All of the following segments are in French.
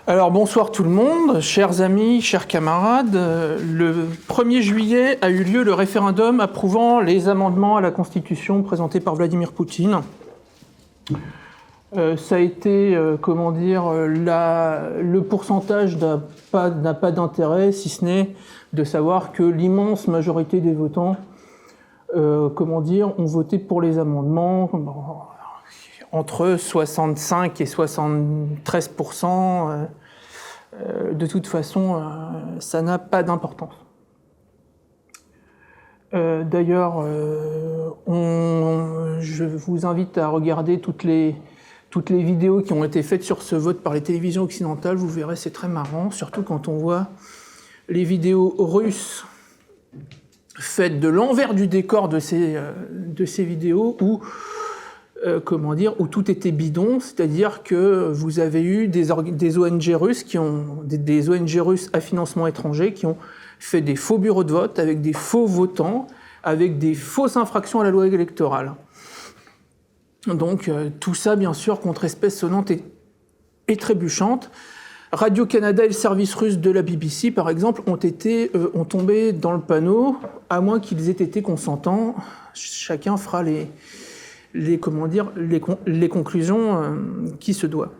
Alors bonsoir tout le monde, chers amis, chers camarades. Le 1er juillet a eu lieu le référendum approuvant les amendements à la Constitution présentés par Vladimir Poutine. Ça a été, le pourcentage n'a pas d'intérêt, si ce n'est de savoir que l'immense majorité des votants, ont voté pour les amendements, entre 65 et 73%. De toute façon, ça n'a pas d'importance. D'ailleurs, je vous invite à regarder toutes les vidéos qui ont été faites sur ce vote par les télévisions occidentales. Vous verrez, c'est très marrant, surtout quand on voit les vidéos russes faites de l'envers du décor de ces vidéos où tout était bidon, c'est-à-dire que vous avez eu des ONG russes des ONG russes à financement étranger qui ont fait des faux bureaux de vote avec des faux votants, avec des fausses infractions à la loi électorale. Donc tout ça, bien sûr, contre espèces sonnantes et trébuchantes. Radio-Canada et le service russe de la BBC, par exemple, ont tombé dans le panneau, à moins qu'ils aient été consentants. Chacun fera les conclusions qui se doivent.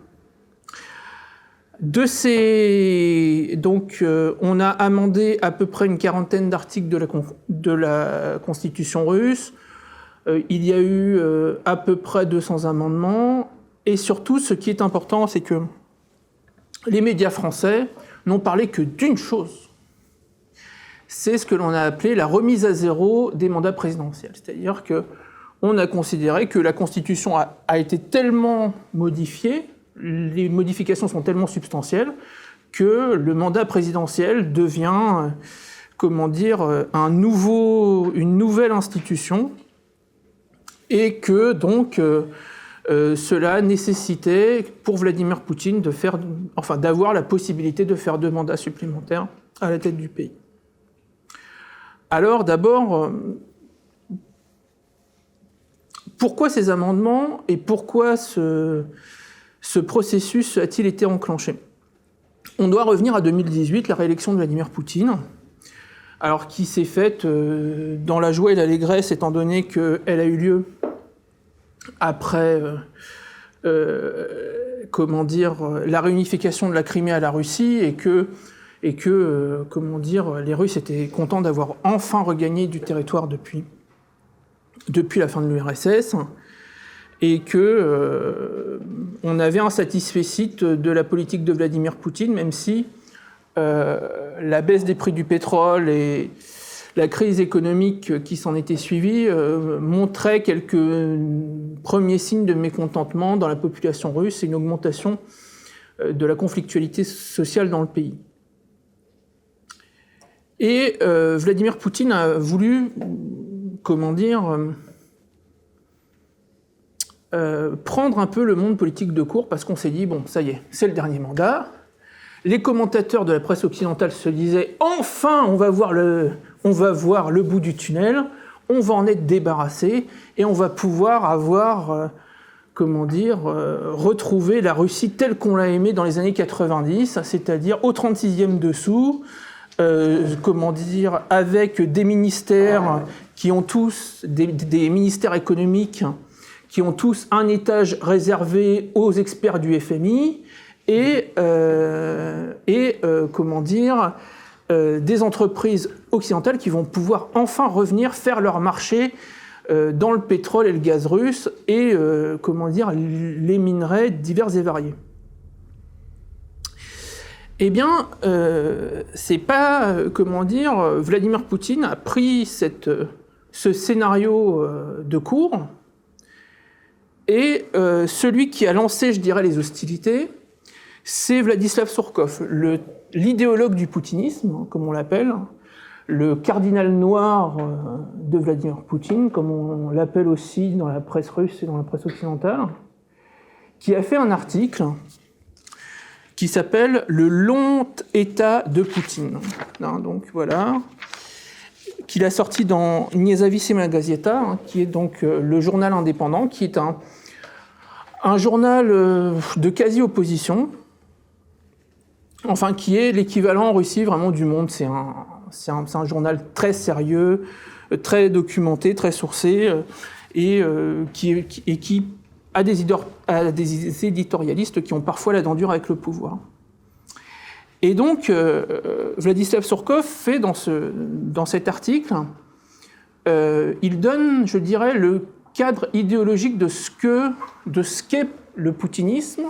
On a amendé à peu près une quarantaine d'articles de la Constitution russe. Il y a eu à peu près 200 amendements. Et surtout, ce qui est important, c'est que les médias français n'ont parlé que d'une chose. C'est ce que l'on a appelé la remise à zéro des mandats présidentiels. C'est-à-dire qu'on a considéré que la Constitution a été tellement modifiée, les modifications sont tellement substantielles, que le mandat présidentiel devient, une nouvelle institution, et que donc cela nécessitait pour Vladimir Poutine d'avoir la possibilité de faire 2 mandats supplémentaires à la tête du pays. Alors d'abord, pourquoi ces amendements et pourquoi ce processus a-t-il été enclenché ? On doit revenir à 2018, la réélection de Vladimir Poutine, alors qui s'est faite dans la joie et l'allégresse, étant donné qu'elle a eu lieu après la réunification de la Crimée à la Russie et que les Russes étaient contents d'avoir enfin regagné du territoire depuis la fin de l'URSS, et on avait un satisfecit de la politique de Vladimir Poutine, même si la baisse des prix du pétrole et la crise économique qui s'en était suivie montrait quelques premiers signes de mécontentement dans la population russe et une augmentation de la conflictualité sociale dans le pays. Et Vladimir Poutine a voulu, prendre un peu le monde politique de court, parce qu'on s'est dit, bon, ça y est, c'est le dernier mandat. Les commentateurs de la presse occidentale se disaient, enfin, on va voir le bout du tunnel, on va en être débarrassé, et on va pouvoir avoir, retrouver la Russie telle qu'on l'a aimée dans les années 90, c'est-à-dire au 36e dessous, avec des ministères qui ont tous, des ministères économiques qui ont tous un étage réservé aux experts du FMI et des entreprises occidentales qui vont pouvoir enfin revenir faire leur marché dans le pétrole et le gaz russe et les minerais divers et variés. Eh bien, c'est pas, Vladimir Poutine a pris ce scénario de cours, et celui qui a lancé, je dirais, les hostilités, c'est Vladislav Surkov, l'idéologue du poutinisme, comme on l'appelle, le cardinal noir de Vladimir Poutine, comme on l'appelle aussi dans la presse russe et dans la presse occidentale, qui a fait un article qui s'appelle « Le long état de Poutine ». Donc voilà, qu'il a sorti dans Nezavissimaya Gazeta, qui est donc le journal indépendant, qui est un journal de quasi-opposition, enfin qui est l'équivalent en Russie vraiment du Monde. C'est un journal très sérieux, très documenté, très sourcé, et qui a des éditorialistes qui ont parfois la dent dure avec le pouvoir. Et donc, Vladislav Surkov fait dans cet article, il donne, je dirais, le cadre idéologique de ce qu'est le poutinisme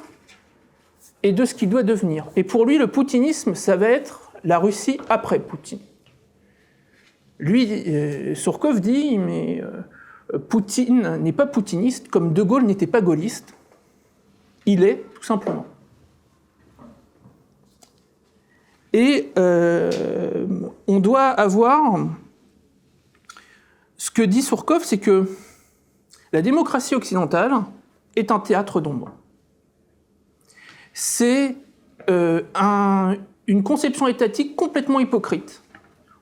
et de ce qu'il doit devenir. Et pour lui, le poutinisme, ça va être la Russie après Poutine. Lui, Surkov dit, mais Poutine n'est pas poutiniste, comme De Gaulle n'était pas gaulliste. Il est, tout simplement. Et on doit avoir... Ce que dit Surkov, c'est que la démocratie occidentale est un théâtre d'ombre. C'est une conception étatique complètement hypocrite.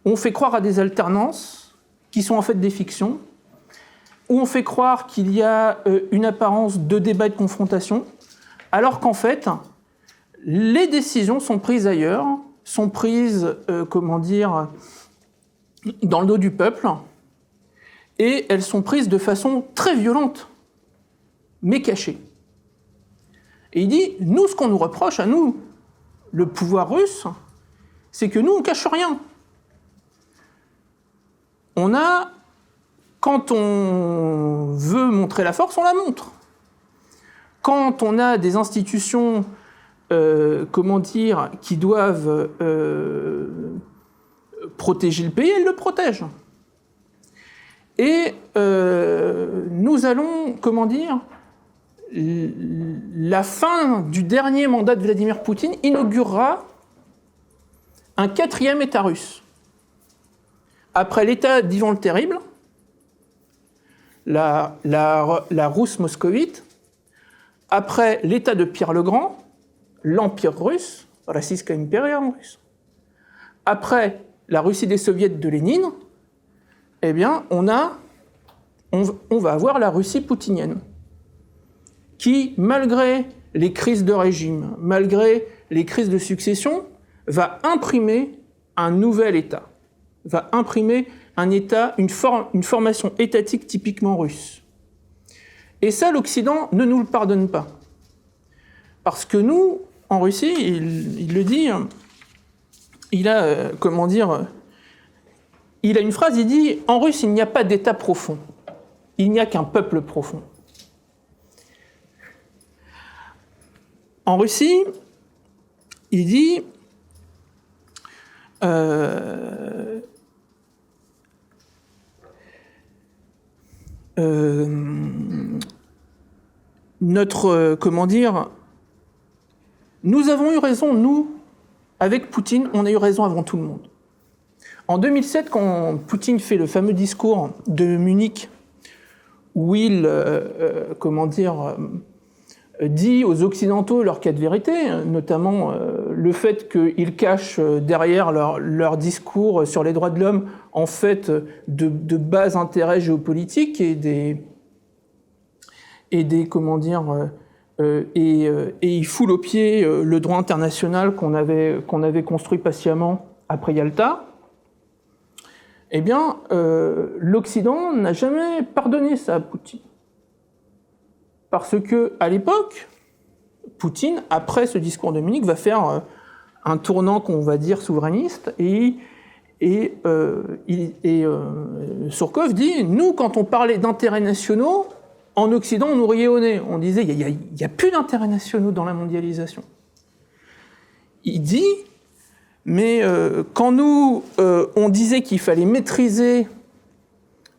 On fait croire à des alternances qui sont en fait des fictions, où on fait croire qu'il y a une apparence de débat et de confrontation, alors qu'en fait, les décisions sont prises ailleurs, sont prises, dans le dos du peuple, et elles sont prises de façon très violente, mais cachée. Et il dit, nous, ce qu'on nous reproche, à nous, le pouvoir russe, c'est que nous, on ne cache rien. Quand on veut montrer la force, on la montre. Quand on a des institutions, qui doivent protéger le pays, elles le protègent. Et nous allons, la fin du dernier mandat de Vladimir Poutine inaugurera un 4e État russe. Après l'État d'Ivan le Terrible, la Rousse moscovite, après l'État de Pierre le Grand, l'Empire russe, Rossiska Imperia en russe, après la Russie des soviets de Lénine, eh bien, on va avoir la Russie poutinienne, qui, malgré les crises de régime, malgré les crises de succession, va imprimer un nouvel État, va imprimer un État, une formation étatique typiquement russe. Et ça, l'Occident ne nous le pardonne pas. Parce que nous, en Russie, il le dit, il a une phrase, il dit « En russe, il n'y a pas d'État profond. Il n'y a qu'un peuple profond. » En Russie, il dit nous avons eu raison, nous, avec Poutine, on a eu raison avant tout le monde. En 2007, quand Poutine fait le fameux discours de Munich, où il, dit aux Occidentaux leur cas de vérité, notamment le fait qu'ils cachent derrière leur discours sur les droits de l'homme, en fait, de bas intérêts géopolitiques et il foule au pied le droit international qu'on avait construit patiemment après Yalta. Eh bien, l'Occident n'a jamais pardonné ça à Poutine. Parce que, à l'époque, Poutine, après ce discours de Munich, va faire un tournant qu'on va dire souverainiste, et Surkov dit, nous, quand on parlait d'intérêts nationaux, en Occident, on nous riait au nez. On disait, il n'y a plus d'intérêts nationaux dans la mondialisation. Il dit, mais quand nous, on disait qu'il fallait maîtriser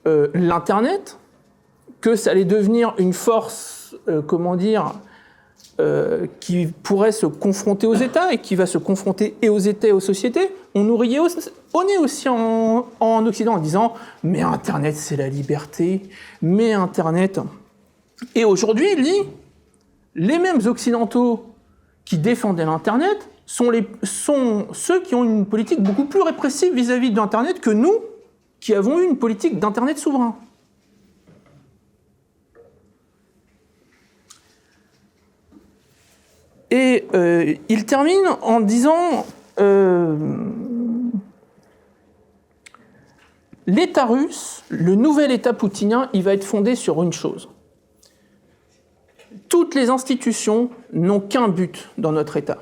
l'Internet, que ça allait devenir une force, qui pourrait se confronter aux États et qui va se confronter et aux États et aux sociétés, on nous riait au nez aussi en Occident en disant « mais Internet, c'est la liberté, mais Internet... » Et aujourd'hui, il dit « les mêmes Occidentaux qui défendaient l'Internet sont ceux qui ont une politique beaucoup plus répressive vis-à-vis de l'Internet que nous, qui avons eu une politique d'Internet souverain. » Et il termine en disant l'État russe, le nouvel État poutinien, il va être fondé sur une chose. Toutes les institutions n'ont qu'un but dans notre État.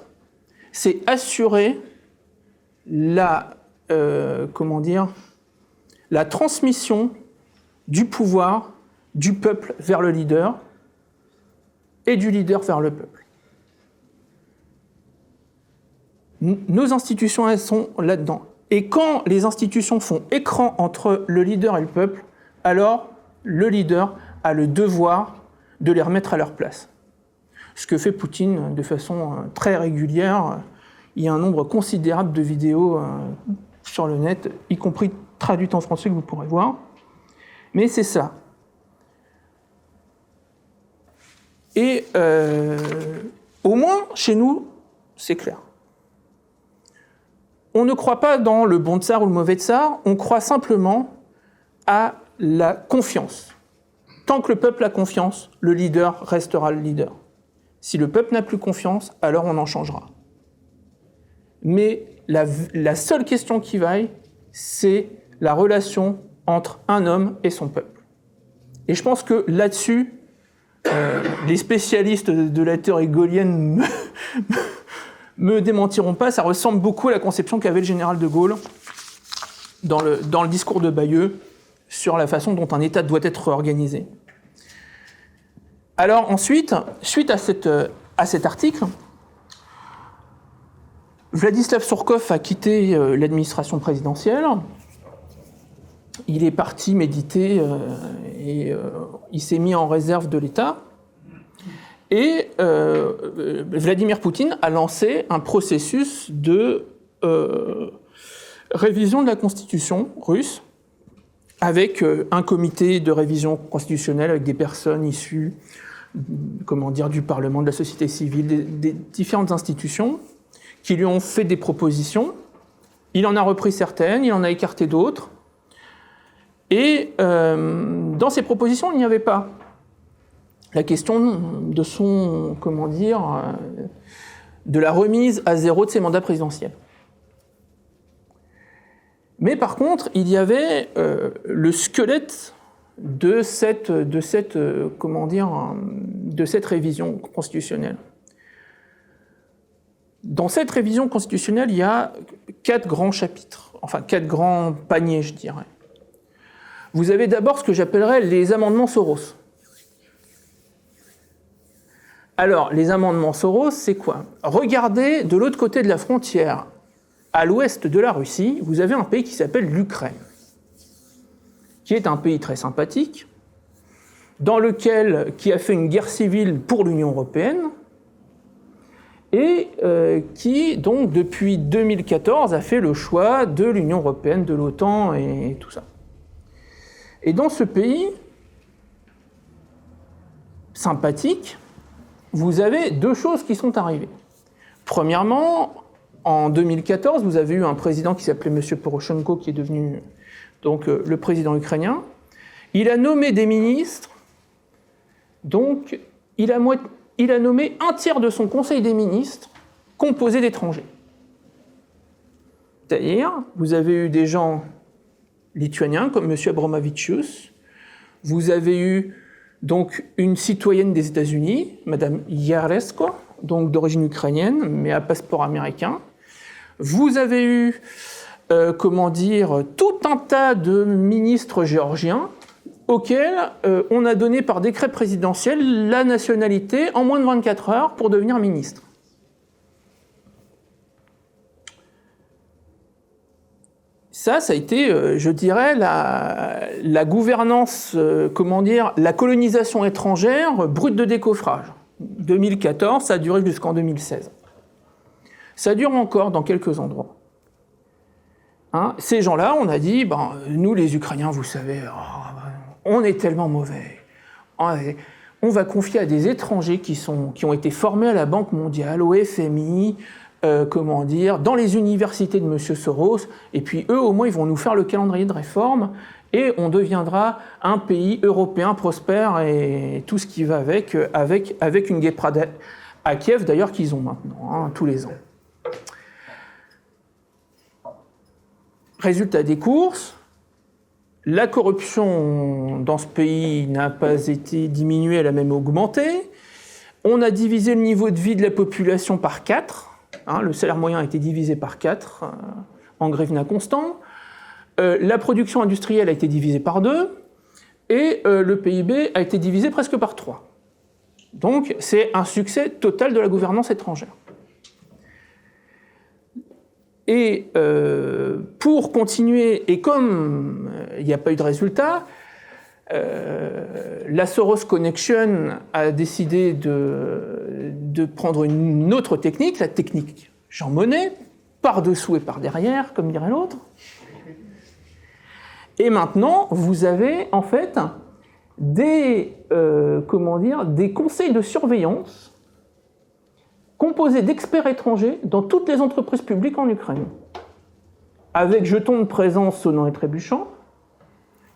C'est assurer la transmission du pouvoir du peuple vers le leader et du leader vers le peuple. Nos institutions, elles sont là-dedans. Et quand les institutions font écran entre le leader et le peuple, alors le leader a le devoir de les remettre à leur place. Ce que fait Poutine de façon très régulière. Il y a un nombre considérable de vidéos sur le net, y compris traduites en français que vous pourrez voir. Mais c'est ça. Et au moins, chez nous, c'est clair. On ne croit pas dans le bon tsar ou le mauvais tsar, on croit simplement à la confiance. Tant que le peuple a confiance, le leader restera le leader. Si le peuple n'a plus confiance, alors on en changera. Mais la seule question qui vaille, c'est la relation entre un homme et son peuple. Et je pense que là-dessus, les spécialistes de la théorie gaullienne me démentiront pas, ça ressemble beaucoup à la conception qu'avait le général de Gaulle dans le discours de Bayeux sur la façon dont un État doit être organisé. Alors ensuite, suite à cet article, Vladislav Surkov a quitté l'administration présidentielle. Il est parti méditer et il s'est mis en réserve de l'État. Et Vladimir Poutine a lancé un processus de révision de la Constitution russe avec un comité de révision constitutionnelle avec des personnes issues du Parlement, de la société civile, des différentes institutions qui lui ont fait des propositions. Il en a repris certaines, il en a écarté d'autres. Et dans ces propositions, il n'y avait pas la question de de la remise à zéro de ses mandats présidentiels. Mais par contre, il y avait le squelette de cette révision constitutionnelle. Dans cette révision constitutionnelle, il y a 4 grands chapitres, enfin 4 grands paniers, je dirais. Vous avez d'abord ce que j'appellerais les amendements Soros. Alors, les amendements Soros, c'est quoi? Regardez de l'autre côté de la frontière, à l'ouest de la Russie, vous avez un pays qui s'appelle l'Ukraine, qui est un pays très sympathique, qui a fait une guerre civile pour l'Union européenne, et qui, donc, depuis 2014, a fait le choix de l'Union européenne, de l'OTAN et tout ça. Et dans ce pays sympathique, vous avez 2 choses qui sont arrivées. Premièrement, en 2014, vous avez eu un président qui s'appelait M. Poroshenko, qui est devenu donc, le président ukrainien. Il a nommé des ministres, donc il a nommé un tiers de son conseil des ministres composé d'étrangers. C'est-à-dire, vous avez eu des gens lituaniens comme M. Abramovičius, vous avez eu donc une citoyenne des États-Unis, Mme Yaresko, donc d'origine ukrainienne, mais à passeport américain. Vous avez eu, tout un tas de ministres géorgiens auxquels on a donné par décret présidentiel la nationalité en moins de 24 heures pour devenir ministre. Ça a été, je dirais, la gouvernance, la colonisation étrangère brute de décoffrage. 2014, ça a duré jusqu'en 2016. Ça dure encore dans quelques endroits. Hein, ces gens-là, on a dit, nous les Ukrainiens, vous savez, on est tellement mauvais. On va confier à des étrangers qui ont été formés à la Banque mondiale, au FMI, dans les universités de M. Soros, et puis eux, au moins, ils vont nous faire le calendrier de réforme, et on deviendra un pays européen prospère, et tout ce qui va avec une à Kiev d'ailleurs qu'ils ont maintenant, tous les ans. Résultat des courses, la corruption dans ce pays n'a pas été diminuée, elle a même augmenté. On a divisé le niveau de vie de la population par 4. Le salaire moyen a été divisé par 4 en Grivna constant. La production industrielle a été divisée par 2. Et le PIB a été divisé presque par 3. Donc c'est un succès total de la gouvernance étrangère. Et pour continuer, et comme il n'y a pas eu de résultat, la Soros Connection a décidé de prendre une autre technique, la technique Jean Monnet, par dessous et par derrière, comme dirait l'autre. Et maintenant, vous avez en fait des conseils de surveillance composés d'experts étrangers dans toutes les entreprises publiques en Ukraine, avec jetons de présence sonnants et trébuchants.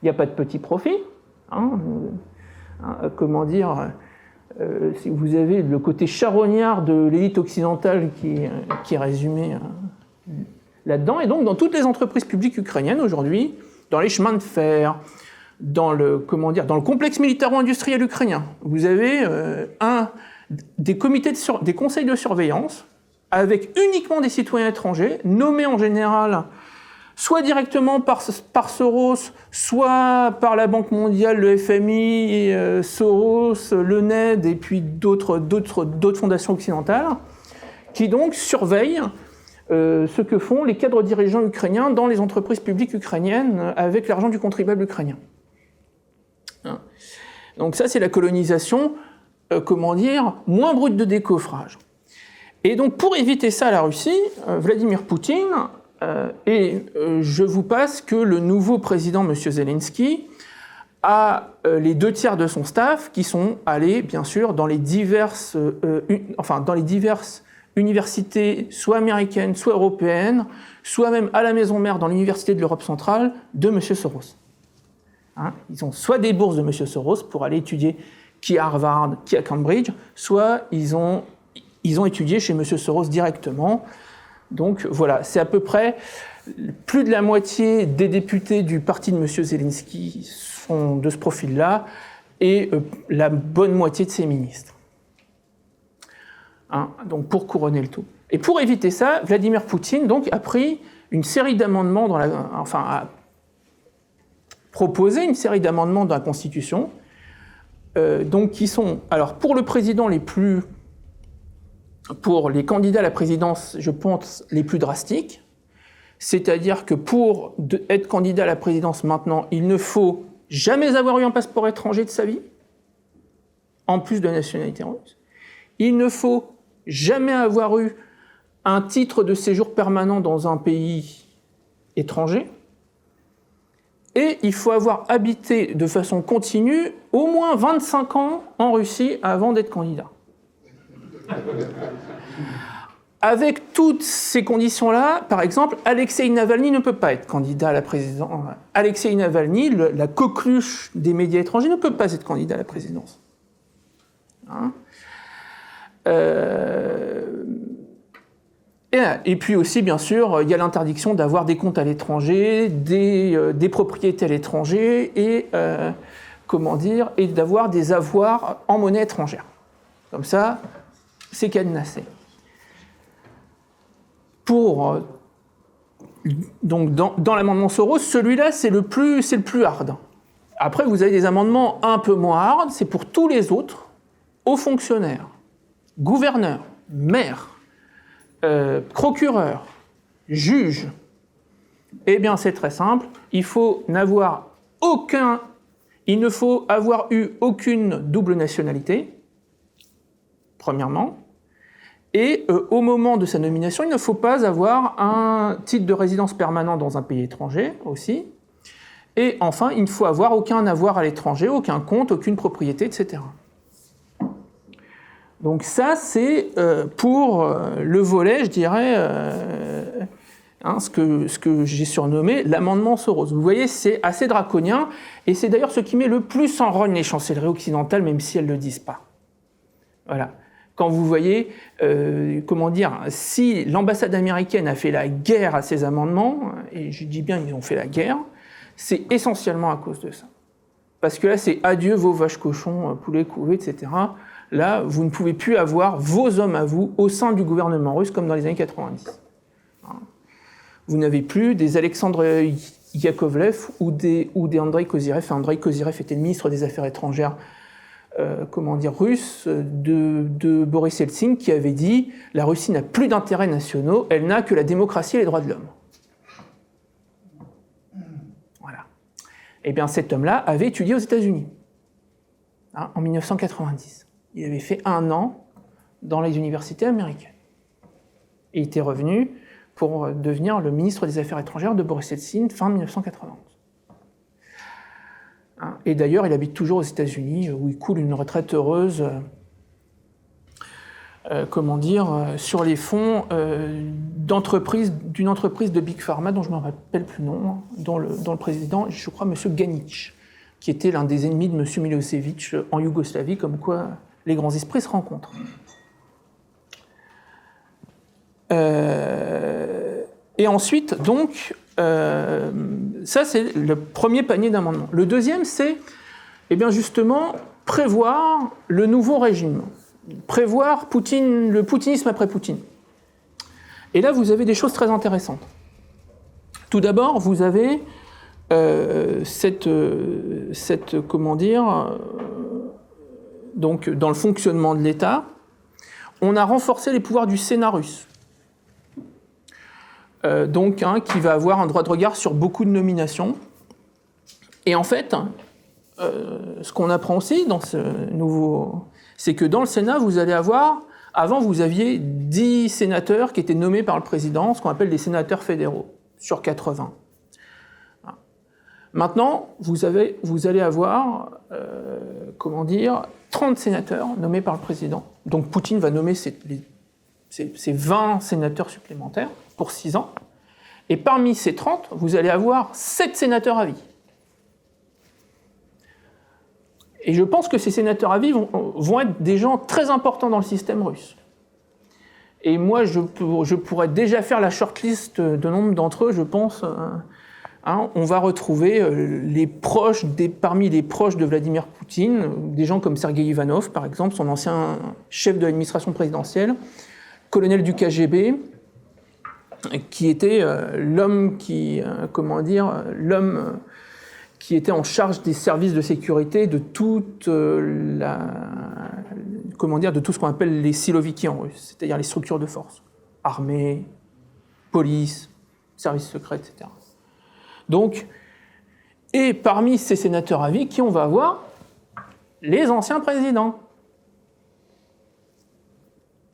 Il n'y a pas de petit profit. Si vous avez le côté charognard de l'élite occidentale qui est résumé là-dedans, et donc dans toutes les entreprises publiques ukrainiennes aujourd'hui, dans les chemins de fer, dans le complexe militaro-industriel ukrainien, vous avez des conseils de surveillance avec uniquement des citoyens étrangers, nommés en général soit directement par Soros, soit par la Banque mondiale, le FMI, Soros, le NED et puis d'autres fondations occidentales, qui donc surveillent ce que font les cadres dirigeants ukrainiens dans les entreprises publiques ukrainiennes avec l'argent du contribuable ukrainien. Donc ça, c'est la colonisation, moins brute de décoffrage. Et donc, pour éviter ça à la Russie, Vladimir Poutine, je vous passe que le nouveau président, M. Zelensky, a les 2/3 de son staff qui sont allés, bien sûr, dans les diverses universités, soit américaines, soit européennes, soit même à la maison mère dans l'université de l'Europe centrale de M. Soros. Ils ont soit des bourses de M. Soros pour aller étudier qui à Harvard, qui à Cambridge, soit ils ont étudié chez M. Soros directement. Donc voilà, c'est à peu près plus de la moitié des députés du parti de M. Zelensky sont de ce profil-là, et la bonne moitié de ses ministres. Donc pour couronner le tout. Et pour éviter ça, Vladimir Poutine donc, a pris une série d'amendements a proposé une série d'amendements dans la Constitution, qui sont, alors pour le président pour les candidats à la présidence, je pense, les plus drastiques, c'est-à-dire que pour être candidat à la présidence maintenant, il ne faut jamais avoir eu un passeport étranger de sa vie, en plus de nationalité russe. Il ne faut jamais avoir eu un titre de séjour permanent dans un pays étranger, et il faut avoir habité de façon continue au moins 25 ans en Russie avant d'être candidat. Avec toutes ces conditions-là, par exemple, Alexeï Navalny ne peut pas être candidat à la présidence. Alexeï Navalny, la coqueluche des médias étrangers, ne peut pas être candidat à la présidence. Et puis aussi, bien sûr, il y a l'interdiction d'avoir des comptes à l'étranger, des propriétés à l'étranger, et d'avoir des avoirs en monnaie étrangère. Comme ça, c'est cadenassé. Donc dans l'amendement Soros, celui-là, c'est le plus hard. Après, vous avez des amendements un peu moins hard, c'est pour tous les autres, hauts fonctionnaires, gouverneurs, maires, procureurs, juges. Eh bien, c'est très simple, il ne faut avoir eu aucune double nationalité, premièrement. Et au moment de sa nomination, il ne faut pas avoir un titre de résidence permanent dans un pays étranger aussi. Et enfin, il ne faut avoir aucun avoir à l'étranger, aucun compte, aucune propriété, etc. Donc ça, c'est pour le volet, je dirais, ce que j'ai surnommé l'amendement Soros. Vous voyez, c'est assez draconien, et c'est d'ailleurs ce qui met le plus en rogne les chancelleries occidentales, même si elles ne le disent pas. Voilà. quand vous voyez, si l'ambassade américaine a fait la guerre à ces amendements, et je dis bien ils ont fait la guerre, c'est essentiellement à cause de ça. Parce que là, c'est adieu vos vaches cochons, poulets couvés, etc. Là, vous ne pouvez plus avoir vos hommes à vous au sein du gouvernement russe comme dans les années 90. Vous n'avez plus des Alexandre Yakovlev ou des Andrei Kozyrev. Andrei Kozyrev était le ministre des Affaires étrangères russe de Boris Eltsine, qui avait dit « La Russie n'a plus d'intérêts nationaux, elle n'a que la démocratie et les droits de l'homme ». Voilà. Eh bien, cet homme-là avait étudié aux États-Unis, en 1990. Il avait fait 1 an dans les universités américaines. Et il était revenu pour devenir le ministre des Affaires étrangères de Boris Eltsine fin 1991. Et d'ailleurs, il habite toujours aux États-Unis, où il coule une retraite heureuse, sur les fonds d'une entreprise de Big Pharma, dont je ne me rappelle plus le nom, dont le président, je crois, M. Ganic, qui était l'un des ennemis de M. Milosevic en Yougoslavie, comme quoi les grands esprits se rencontrent. Et ensuite, donc, ça c'est le premier panier d'amendements. Le deuxième, c'est, justement, prévoir le nouveau régime, prévoir le poutinisme après Poutine. Et là, vous avez des choses très intéressantes. Tout d'abord, vous avez donc dans le fonctionnement de l'État, on a renforcé les pouvoirs du Sénat russe. Qui va avoir un droit de regard sur beaucoup de nominations. Et en fait, ce qu'on apprend aussi dans ce nouveau... c'est que dans le Sénat, vous allez avoir... Avant, vous aviez 10 sénateurs qui étaient nommés par le président, ce qu'on appelle des sénateurs fédéraux, sur 80. Maintenant, vous allez avoir 30 sénateurs nommés par le président. Donc Poutine va nommer ces 20 sénateurs supplémentaires pour 6 ans. Et parmi ces 30, vous allez avoir 7 sénateurs à vie. Et je pense que ces sénateurs à vie vont être des gens très importants dans le système russe. Et moi, je pourrais déjà faire la shortlist de nombre d'entre eux, je pense. On va retrouver parmi les proches de Vladimir Poutine, des gens comme Sergei Ivanov, par exemple, son ancien chef de l'administration présidentielle, colonel du KGB, qui était l'homme qui était en charge des services de sécurité de tout ce qu'on appelle les siloviki en russe, c'est-à-dire les structures de force, armée, police, services secrets, etc. Donc, et parmi ces sénateurs à vie, qui on va avoir ? Les anciens présidents.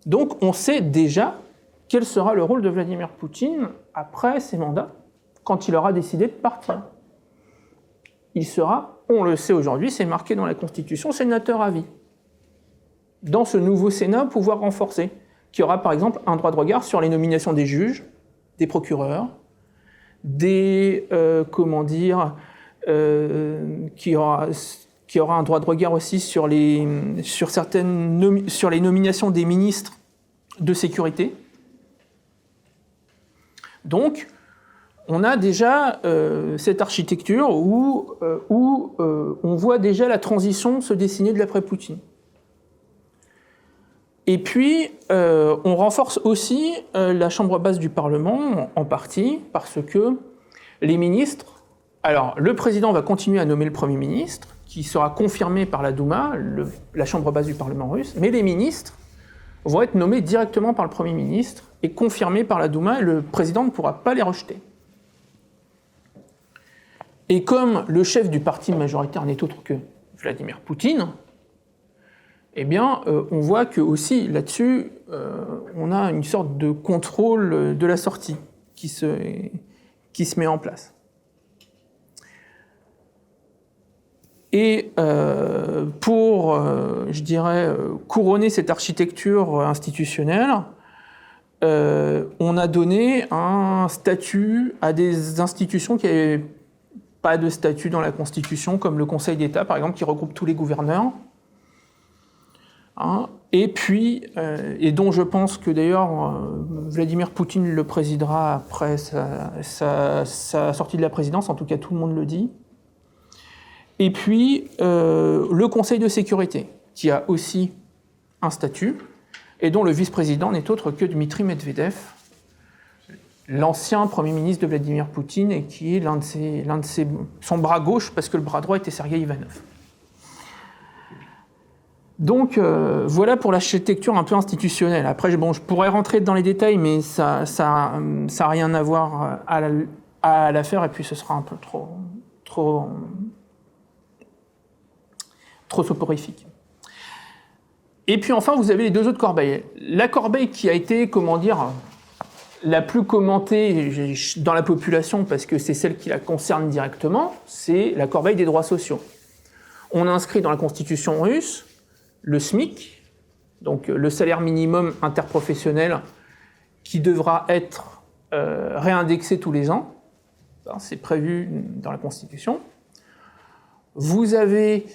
Donc, on sait déjà quel sera le rôle de Vladimir Poutine après ses mandats, quand il aura décidé de partir. Il sera, on le sait aujourd'hui, c'est marqué dans la Constitution, sénateur à vie. Dans ce nouveau Sénat, pouvoir renforcé, qui aura par exemple un droit de regard sur les nominations des juges, des procureurs, qui aura un droit de regard aussi sur les nominations des ministres de sécurité. Donc, on a déjà cette architecture où on voit déjà la transition se dessiner de l'après-Poutine. Et puis, on renforce aussi la chambre basse du Parlement, en partie, parce que les ministres... Alors, le président va continuer à nommer le Premier ministre, qui sera confirmé par la Douma, la chambre basse du Parlement russe, mais les ministres vont être nommés directement par le Premier ministre et confirmés par la Douma, et le président ne pourra pas les rejeter. Et comme le chef du parti majoritaire n'est autre que Vladimir Poutine, eh bien, on voit que aussi là-dessus, on a une sorte de contrôle de la sortie qui se met en place. Et pour, couronner cette architecture institutionnelle, on a donné un statut à des institutions qui n'avaient pas de statut dans la Constitution, comme le Conseil d'État, par exemple, qui regroupe tous les gouverneurs. et puis, et dont je pense que d'ailleurs Vladimir Poutine le présidera après sa sortie de la présidence, en tout cas tout le monde le dit. Et puis le Conseil de sécurité, qui a aussi un statut, et dont le vice-président n'est autre que Dmitri Medvedev, l'ancien Premier ministre de Vladimir Poutine, et qui est son bras gauche, parce que le bras droit était Sergueï Ivanov. Donc voilà pour l'architecture un peu institutionnelle. Après, je pourrais rentrer dans les détails, mais ça n'a rien à voir à l'affaire, et puis ce sera un peu trop soporifique. Et puis enfin, vous avez les deux autres corbeilles. La corbeille qui a été, la plus commentée dans la population, parce que c'est celle qui la concerne directement, c'est la corbeille des droits sociaux. On a inscrit dans la constitution russe le SMIC, donc le salaire minimum interprofessionnel, qui devra être réindexé tous les ans. C'est prévu dans la constitution. Vous avez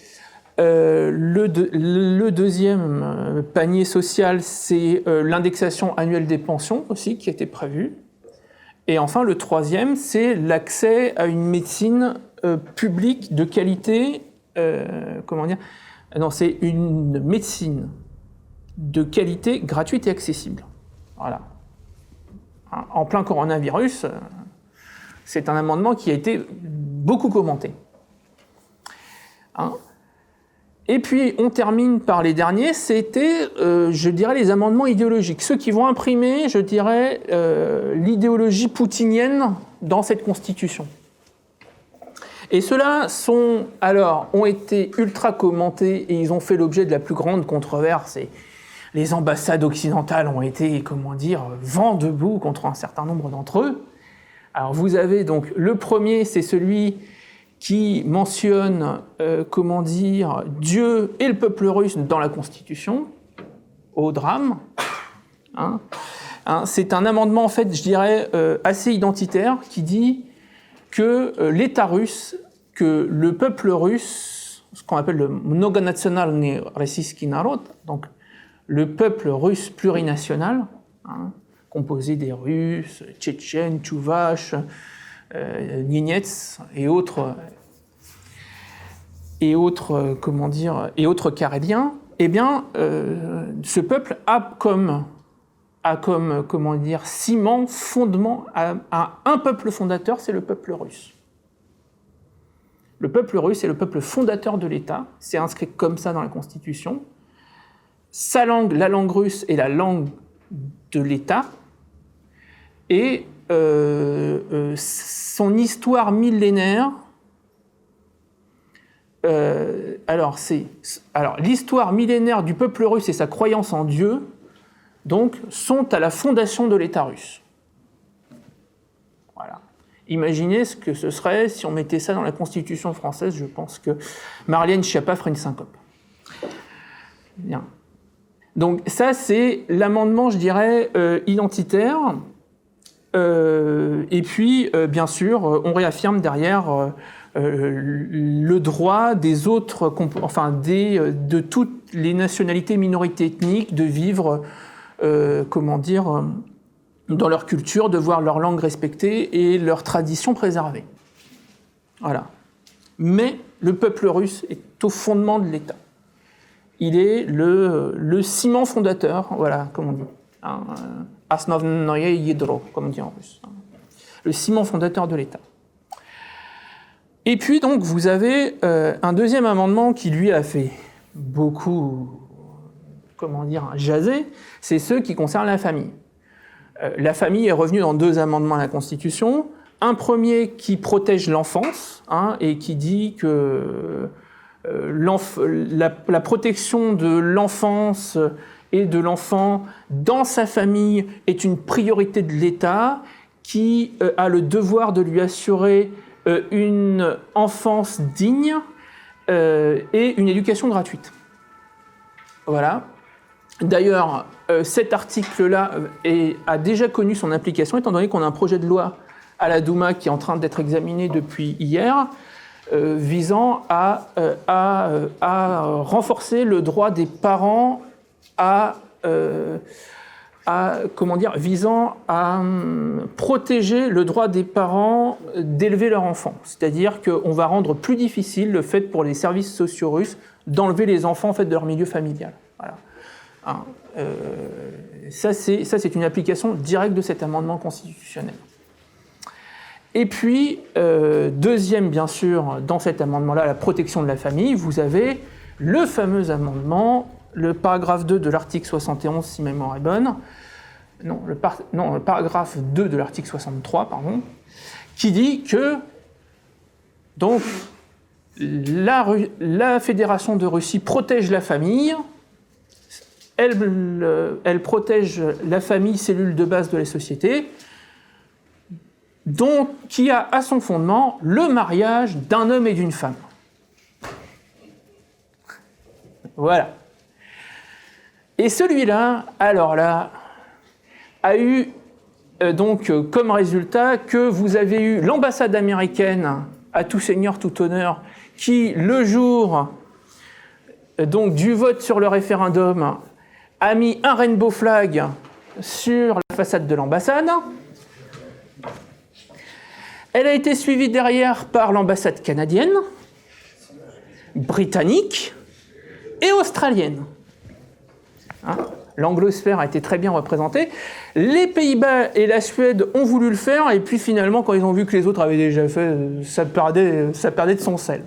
le deuxième panier social, c'est l'indexation annuelle des pensions aussi, qui était prévue. Et enfin, le troisième, c'est l'accès à une médecine publique de qualité. Non, c'est une médecine de qualité gratuite et accessible. Voilà. En plein coronavirus, c'est un amendement qui a été beaucoup commenté. Et puis, on termine par les derniers, c'était, je dirais, les amendements idéologiques. Ceux qui vont imprimer, je dirais, l'idéologie poutinienne dans cette constitution. Et ceux-là ont été ultra commentés et ils ont fait l'objet de la plus grande controverse. Et les ambassades occidentales ont été, vent debout contre un certain nombre d'entre eux. Alors, vous avez donc, le premier, c'est celui qui mentionne, Dieu et le peuple russe dans la Constitution, au drame. C'est un amendement, en fait, je dirais, assez identitaire, qui dit que l'État russe, que le peuple russe, ce qu'on appelle le Mnogonationalny Rossiyski Narod, donc le peuple russe plurinational, composé des Russes, Tchétchènes, Tchouvaches, Nénets et autres Caréliens, ce peuple a comme ciment, fondement, à un peuple fondateur, c'est le peuple russe. Le peuple russe est le peuple fondateur de l'État, c'est inscrit comme ça dans la Constitution. Sa langue, la langue russe, est la langue de l'État, et son histoire millénaire, l'histoire millénaire du peuple russe et sa croyance en Dieu, donc, sont à la fondation de l'État russe. Voilà. Imaginez ce que ce serait si on mettait ça dans la Constitution française. Je pense que Marlène Schiappa ferait une syncope. Bien. Donc ça, c'est l'amendement, je dirais, identitaire. Et puis, bien sûr, on réaffirme derrière le droit des autres, de toutes les nationalités, minorités ethniques, de vivre dans leur culture, de voir leur langue respectée et leur tradition préservée. Voilà. Mais le peuple russe est au fondement de l'État. Il est le ciment fondateur, voilà, comme on dit. Asnovnoye yedro, comme on dit en russe. Le ciment fondateur de l'État. Et puis donc, vous avez un deuxième amendement qui, lui, a fait beaucoup jaser, c'est ceux qui concernent la famille. La famille est revenue dans deux amendements à la Constitution. Un premier qui protège l'enfance, et qui dit que la protection de l'enfance et de l'enfant dans sa famille est une priorité de l'État, qui a le devoir de lui assurer une enfance digne et une éducation gratuite. Voilà. D'ailleurs, cet article-là a déjà connu son application, étant donné qu'on a un projet de loi à la Douma qui est en train d'être examiné depuis hier, visant à renforcer le droit des parents visant à protéger le droit des parents d'élever leur enfant. C'est-à-dire qu'on va rendre plus difficile le fait pour les services sociaux russes d'enlever les enfants en fait, de leur milieu familial. Voilà. Ça, c'est une application directe de cet amendement constitutionnel. Et puis, deuxième, bien sûr, dans cet amendement-là, la protection de la famille, vous avez le fameux amendement, le paragraphe 2 de l'article 71, si ma mémoire est bonne, le paragraphe 2 de l'article 63, pardon, qui dit que donc, la Fédération de Russie protège la famille, elle protège la famille, cellule de base de la société, qui a à son fondement le mariage d'un homme et d'une femme. Voilà. Et celui-là, alors là, a eu donc comme résultat que vous avez eu l'ambassade américaine à tout seigneur, tout honneur, qui, le jour donc, du vote sur le référendum, a mis un rainbow flag sur la façade de l'ambassade. Elle a été suivie derrière par l'ambassade canadienne, britannique et australienne. L'anglosphère a été très bien représentée. Les Pays-Bas et la Suède ont voulu le faire, et puis finalement, quand ils ont vu que les autres avaient déjà fait, ça perdait de son sel.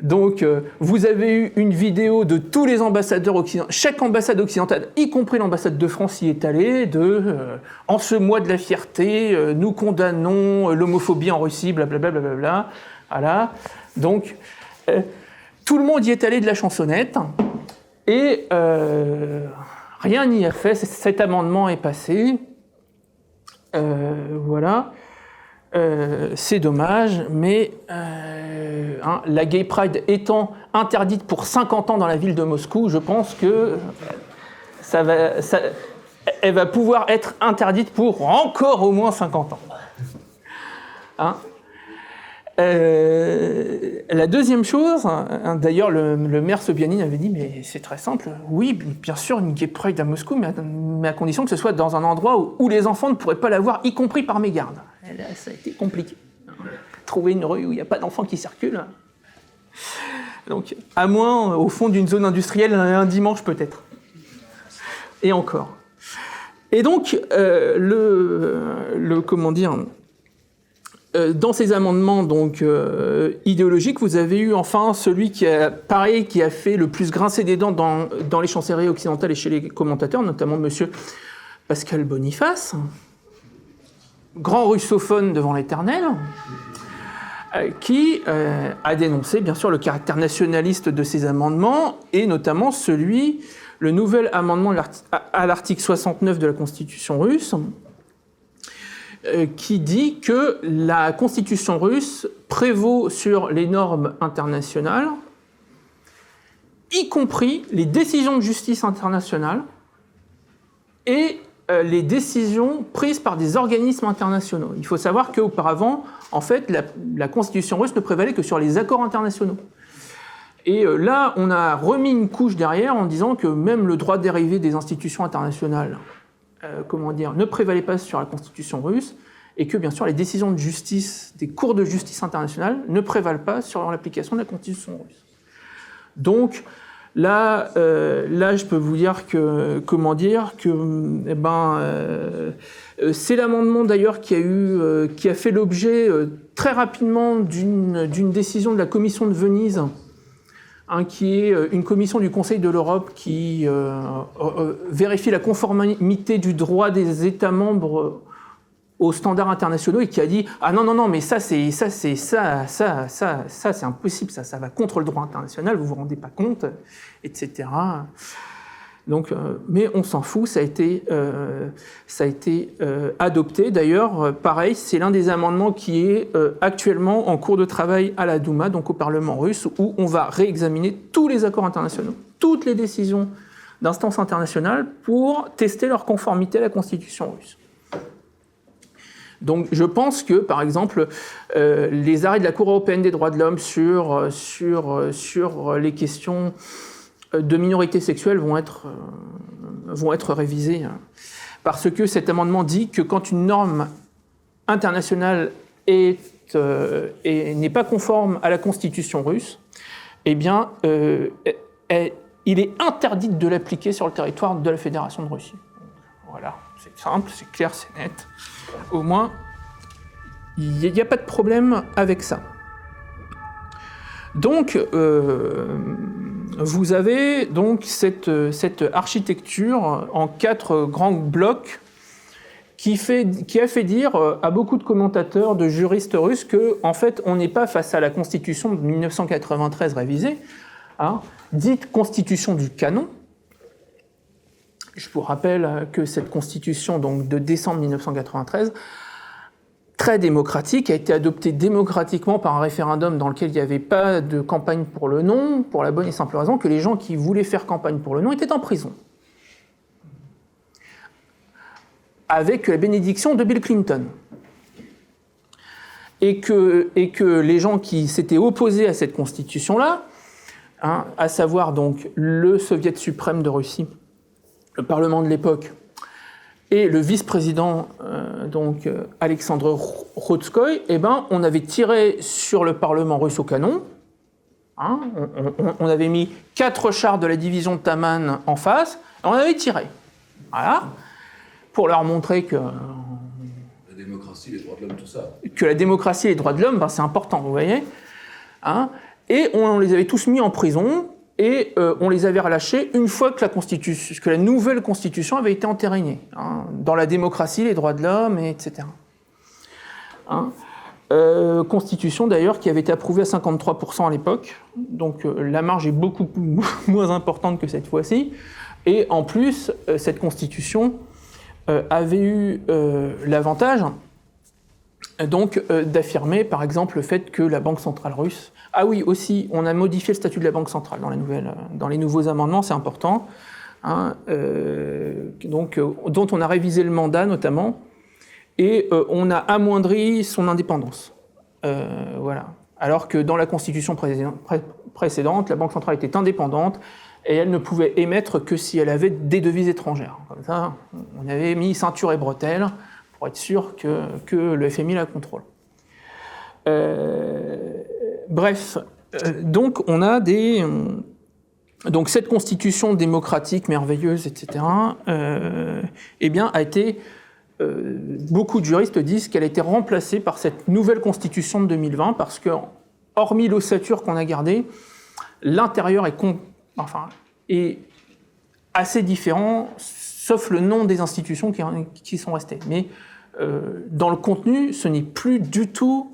Donc, vous avez eu une vidéo de tous les ambassadeurs occidentaux, chaque ambassade occidentale, y compris l'ambassade de France, y est allée, en ce mois de la fierté, nous condamnons l'homophobie en Russie, blablabla, blablabla. Voilà. Donc, tout le monde y est allé de la chansonnette, et rien n'y a fait, cet amendement est passé. Voilà. C'est dommage, mais la Gay Pride étant interdite pour 50 ans dans la ville de Moscou, je pense que elle va pouvoir être interdite pour encore au moins 50 ans. La deuxième chose, d'ailleurs le maire Sobyanin avait dit, mais c'est très simple, oui, bien sûr, une Gay Pride à Moscou, mais à condition que ce soit dans un endroit où les enfants ne pourraient pas la voir, y compris par mégarde. Et là, ça a été compliqué. Trouver une rue où il n'y a pas d'enfants qui circulent. Donc, à moins au fond d'une zone industrielle, un dimanche peut-être. Et encore. Et donc, dans ces amendements donc, idéologiques, vous avez eu enfin celui qui a fait le plus grincer des dents dans les chancelleries occidentales et chez les commentateurs, notamment M. Pascal Boniface, grand russophone devant l'Éternel, qui a dénoncé bien sûr le caractère nationaliste de ces amendements, et notamment le nouvel amendement à l'article 69 de la Constitution russe, qui dit que la Constitution russe prévaut sur les normes internationales, y compris les décisions de justice internationale et les décisions prises par des organismes internationaux. Il faut savoir qu'auparavant, en fait, la Constitution russe ne prévalait que sur les accords internationaux. Et là, on a remis une couche derrière en disant que même le droit dérivé des institutions internationales ne prévalait pas sur la Constitution russe, et que, bien sûr, les décisions de justice, des cours de justice internationale, ne prévalent pas sur l'application de la Constitution russe. Donc, là, je peux vous dire que, c'est l'amendement d'ailleurs qui a fait l'objet très rapidement d'une décision de la Commission de Venise, qui est une commission du Conseil de l'Europe qui vérifie la conformité du droit des États membres aux standards internationaux, et qui a dit « Ah non, mais ça c'est impossible, ça va contre le droit international, vous vous rendez pas compte, etc. » Donc, mais on s'en fout, ça a été adopté. D'ailleurs, pareil, c'est l'un des amendements qui est actuellement en cours de travail à la Douma, donc au Parlement russe, où on va réexaminer tous les accords internationaux, toutes les décisions d'instances internationales pour tester leur conformité à la Constitution russe. Donc je pense que, par exemple, les arrêts de la Cour européenne des droits de l'homme sur les questions de minorités sexuelles vont être révisées, parce que cet amendement dit que quand une norme internationale n'est pas conforme à la constitution russe, eh bien, il est interdit de l'appliquer sur le territoire de la Fédération de Russie. Voilà, c'est simple, c'est clair, c'est net. Au moins, il n'y a pas de problème avec ça. Donc, vous avez donc cette architecture en 4 grands blocs qui a fait dire à beaucoup de commentateurs, de juristes russes, qu'en fait, on n'est pas face à la Constitution de 1993 révisée, dite Constitution du canon. Je vous rappelle que cette Constitution donc, de décembre 1993, très démocratique, a été adoptée démocratiquement par un référendum dans lequel il n'y avait pas de campagne pour le non, pour la bonne et simple raison que les gens qui voulaient faire campagne pour le non étaient en prison. Avec la bénédiction de Bill Clinton. Et que les gens qui s'étaient opposés à cette constitution-là, à savoir donc le Soviet suprême de Russie, le Parlement de l'époque, et le vice-président Alexandre Rodskoy, on avait tiré sur le Parlement russe au canon. On avait mis 4 chars de la division de Taman en face, et on avait tiré. Voilà. Pour leur montrer que... La démocratie, les droits de l'homme, tout ça. Que la démocratie et les droits de l'homme, c'est important, vous voyez. Et on les avait tous mis en prison, et on les avait relâchés une fois que la nouvelle constitution avait été entérinée. Dans la démocratie, les droits de l'homme, etc. Constitution, d'ailleurs, qui avait été approuvée à 53% à l'époque. Donc la marge est beaucoup moins importante que cette fois-ci. Et en plus, cette constitution... avait eu l'avantage d'affirmer, par exemple, le fait que la Banque centrale russe... Ah oui, aussi, on a modifié le statut de la Banque centrale dans les nouveaux amendements, c'est important, dont on a révisé le mandat, notamment, et on a amoindri son indépendance. Voilà. Alors que dans la Constitution précédente, la Banque centrale était indépendante, et elle ne pouvait émettre que si elle avait des devises étrangères. Comme ça, on avait mis ceinture et bretelles pour être sûr que le FMI la contrôle. Bref, donc on a donc cette constitution démocratique, merveilleuse, etc., a été... beaucoup de juristes disent qu'elle a été remplacée par cette nouvelle constitution de 2020, parce que, hormis l'ossature qu'on a gardée, l'intérieur est assez différent, sauf le nom des institutions qui sont restées. Mais dans le contenu, ce n'est plus du tout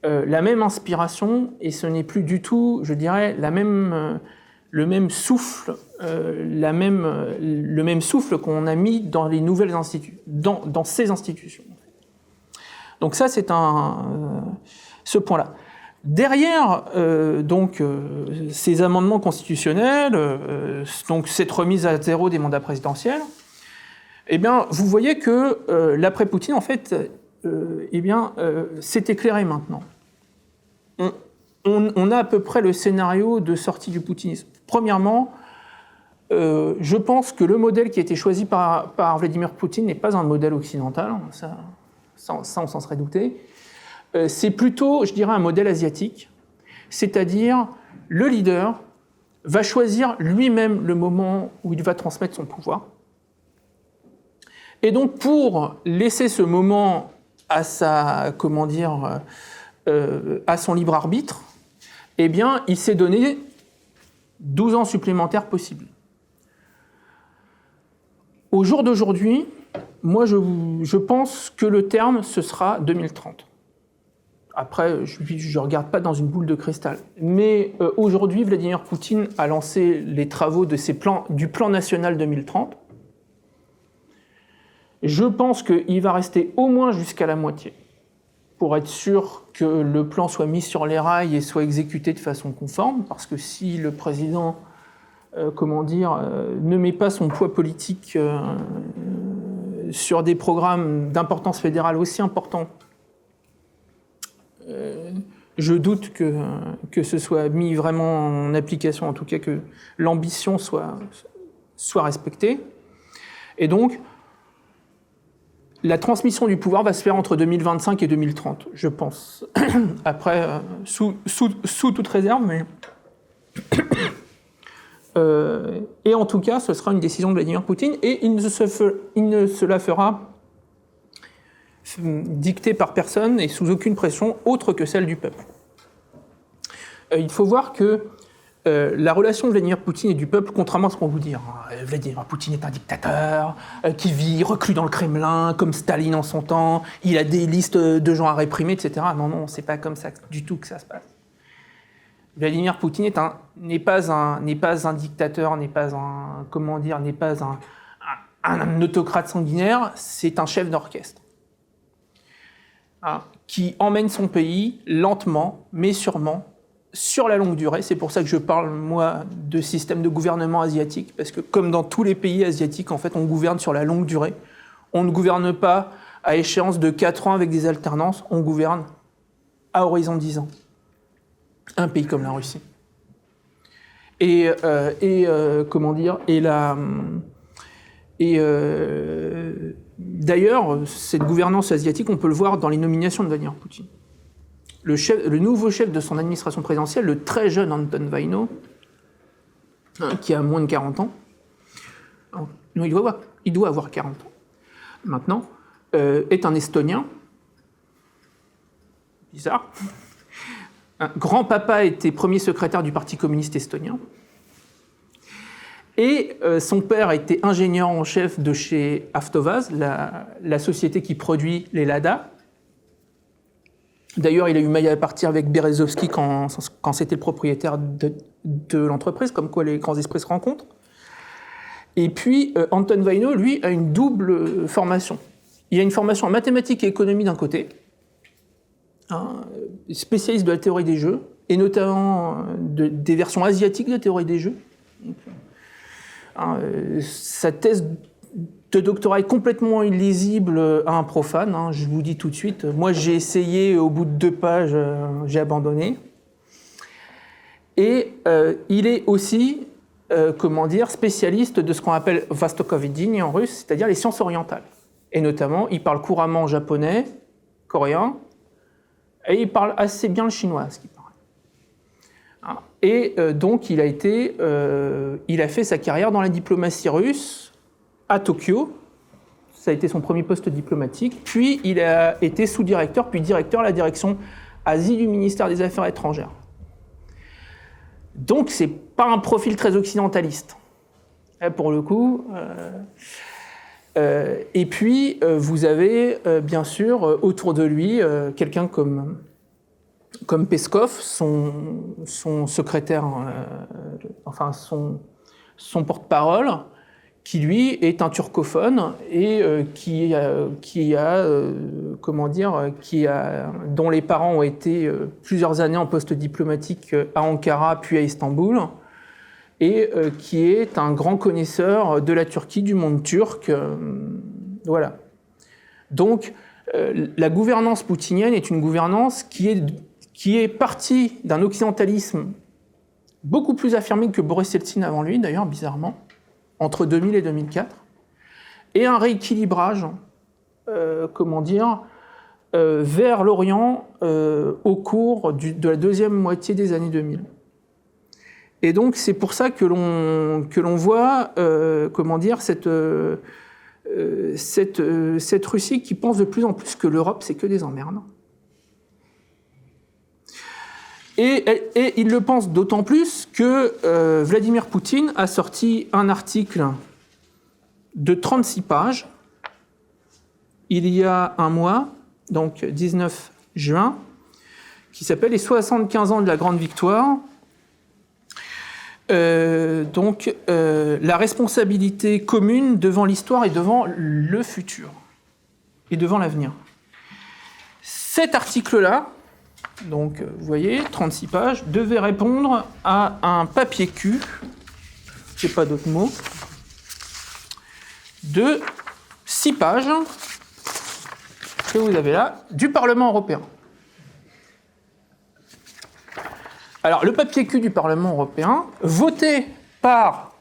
la même inspiration, et ce n'est plus du tout, je dirais, le même souffle, le même souffle qu'on a mis dans les nouvelles dans ces institutions. Donc ça, c'est ce point-là. Derrière ces amendements constitutionnels, donc cette remise à zéro des mandats présidentiels, vous voyez que l'après-Poutine, en fait, s'est éclairé maintenant. On a à peu près le scénario de sortie du poutinisme. Premièrement, je pense que le modèle qui a été choisi par Vladimir Poutine n'est pas un modèle occidental, ça on s'en serait douté. C'est plutôt, je dirais, un modèle asiatique, c'est-à-dire le leader va choisir lui-même le moment où il va transmettre son pouvoir. Et donc, pour laisser ce moment à son libre arbitre, il s'est donné 12 ans supplémentaires possibles. Au jour d'aujourd'hui, moi, je pense que le terme, ce sera 2030. Après, je ne regarde pas dans une boule de cristal. Mais aujourd'hui, Vladimir Poutine a lancé les travaux du plan national 2030. Je pense qu'il va rester au moins jusqu'à la moitié pour être sûr que le plan soit mis sur les rails et soit exécuté de façon conforme, parce que si le président ne met pas son poids politique sur des programmes d'importance fédérale aussi importants, Je doute que ce soit mis vraiment en application, en tout cas que l'ambition soit respectée. Et donc, la transmission du pouvoir va se faire entre 2025 et 2030, je pense. Après, sous toute réserve, mais... et en tout cas, ce sera une décision de Vladimir Poutine, et il ne se la fera dictée par personne et sous aucune pression autre que celle du peuple. Il faut voir que la relation de Vladimir Poutine et du peuple, contrairement à ce qu'on vous dit, Vladimir Poutine est un dictateur qui vit reclus dans le Kremlin, comme Staline en son temps, il a des listes de gens à réprimer, etc. Non, c'est pas comme ça du tout que ça se passe. Vladimir Poutine n'est pas un dictateur, n'est pas un autocrate sanguinaire, c'est un chef d'orchestre qui emmène son pays lentement, mais sûrement, sur la longue durée. C'est pour ça que je parle, moi, de système de gouvernement asiatique, parce que comme dans tous les pays asiatiques, en fait, on gouverne sur la longue durée. On ne gouverne pas à échéance de 4 ans avec des alternances, on gouverne à horizon 10 ans. Un pays comme la Russie. D'ailleurs, cette gouvernance asiatique, on peut le voir dans les nominations de Vladimir Poutine. Le nouveau chef de son administration présidentielle, le très jeune Anton Vaino, qui a moins de 40 ans, non, il doit avoir 40 ans maintenant, est un Estonien. Bizarre. Grand-papa était premier secrétaire du Parti communiste estonien. Et son père était ingénieur en chef de chez Avtovaz, la société qui produit les Lada. D'ailleurs, il a eu maille à partir avec Berezovsky quand c'était le propriétaire de l'entreprise, comme quoi les grands esprits se rencontrent. Et puis, Anton Vaino, lui, a une double formation. Il a une formation en mathématiques et économie d'un côté, spécialiste de la théorie des jeux, et notamment des versions asiatiques de la théorie des jeux. Sa thèse de doctorat est complètement illisible à un profane, je vous dis tout de suite. Moi, j'ai essayé, au bout de 2 pages, j'ai abandonné. Et il est aussi, spécialiste de ce qu'on appelle Vostokovedenie en russe, c'est-à-dire les sciences orientales. Et notamment, il parle couramment japonais, coréen, et il parle assez bien le chinois, à ce qui paraît. Et donc, il a fait sa carrière dans la diplomatie russe, à Tokyo. Ça a été son premier poste diplomatique. Puis, il a été sous-directeur, puis directeur à la direction Asie du ministère des Affaires étrangères. Donc, c'est pas un profil très occidentaliste, pour le coup. Et puis, vous avez, bien sûr, autour de lui, quelqu'un comme Peskov, son secrétaire, son porte-parole, qui lui est un turcophone et dont les parents ont été plusieurs années en poste diplomatique à Ankara puis à Istanbul, et qui est un grand connaisseur de la Turquie, du monde turc. Voilà. Donc, la gouvernance poutinienne est une gouvernance qui est partie d'un occidentalisme beaucoup plus affirmé que Boris Yeltsin avant lui, d'ailleurs, bizarrement, entre 2000 et 2004, et un rééquilibrage, vers l'Orient au cours de la deuxième moitié des années 2000. Et donc, c'est pour ça que l'on voit, cette Russie qui pense de plus en plus que l'Europe, c'est que des emmerdes. Et il le pense d'autant plus que Vladimir Poutine a sorti un article de 36 pages, il y a un mois, donc 19 juin, qui s'appelle « Les 75 ans de la Grande Victoire ». La responsabilité commune devant l'histoire et devant le futur, et devant l'avenir. Cet article-là, donc vous voyez, 36 pages, devait répondre à un papier cul, j'ai pas d'autre mot, de 6 pages, que vous avez là, du Parlement européen. Alors, le papier cul du Parlement européen, voté par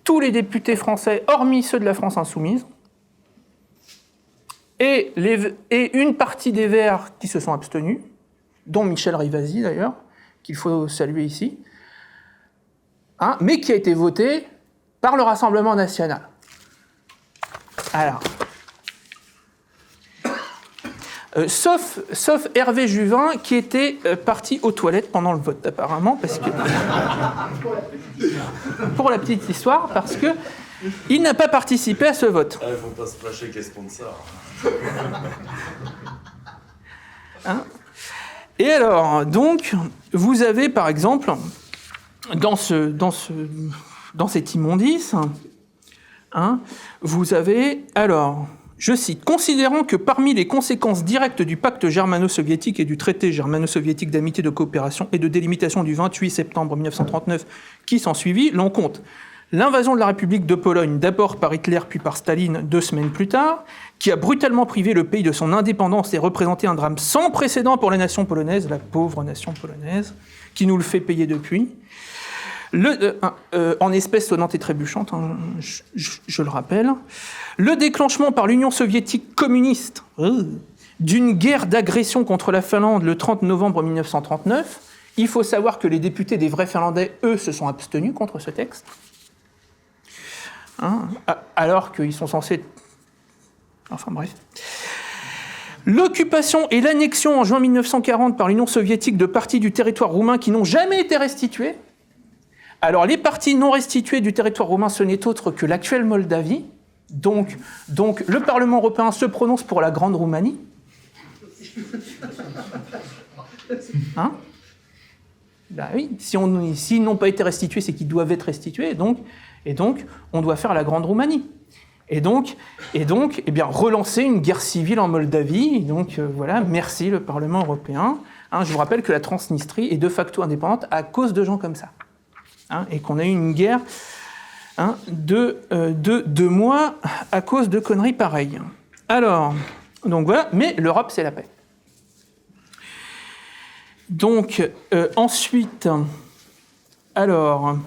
tous les députés français, hormis ceux de la France insoumise, et une partie des Verts qui se sont abstenus, dont Michel Rivasi d'ailleurs, qu'il faut saluer ici, mais qui a été voté par le Rassemblement national. Alors, sauf Hervé Juvin qui était parti aux toilettes pendant le vote apparemment, parce que pour la petite histoire, parce que il n'a pas participé à ce vote. Il ne faut pas se fâcher avec les sponsors. Et alors, donc, vous avez par exemple, dans cet immondice, vous avez, alors, je cite, « Considérant que parmi les conséquences directes du pacte germano-soviétique et du traité germano-soviétique d'amitié, de coopération et de délimitation du 28 septembre 1939 qui s'ensuivit, l'on compte l'invasion de la République de Pologne, d'abord par Hitler puis par Staline 2 semaines plus tard, qui a brutalement privé le pays de son indépendance et représenté un drame sans précédent pour la nation polonaise, la pauvre nation polonaise, qui nous le fait payer depuis. En espèces sonnantes et trébuchantes, je le rappelle. Le déclenchement par l'Union soviétique communiste d'une guerre d'agression contre la Finlande le 30 novembre 1939. Il faut savoir que les députés des vrais Finlandais, eux, se sont abstenus contre ce texte. Alors qu'ils sont censés... Enfin bref. L'occupation et l'annexion en juin 1940 par l'Union soviétique de parties du territoire roumain qui n'ont jamais été restituées. Alors les parties non restituées du territoire roumain, ce n'est autre que l'actuelle Moldavie. Donc le Parlement européen se prononce pour la Grande Roumanie. Ben oui, s'ils n'ont pas été restitués, c'est qu'ils doivent être restitués, et donc on doit faire la Grande Roumanie. Et donc eh bien, relancer une guerre civile en Moldavie. Donc voilà, merci le Parlement européen. Je vous rappelle que la Transnistrie est de facto indépendante à cause de gens comme ça. Et qu'on a eu une guerre de 2 mois à cause de conneries pareilles. Alors, donc voilà, mais l'Europe, c'est la paix. Donc, ensuite, alors,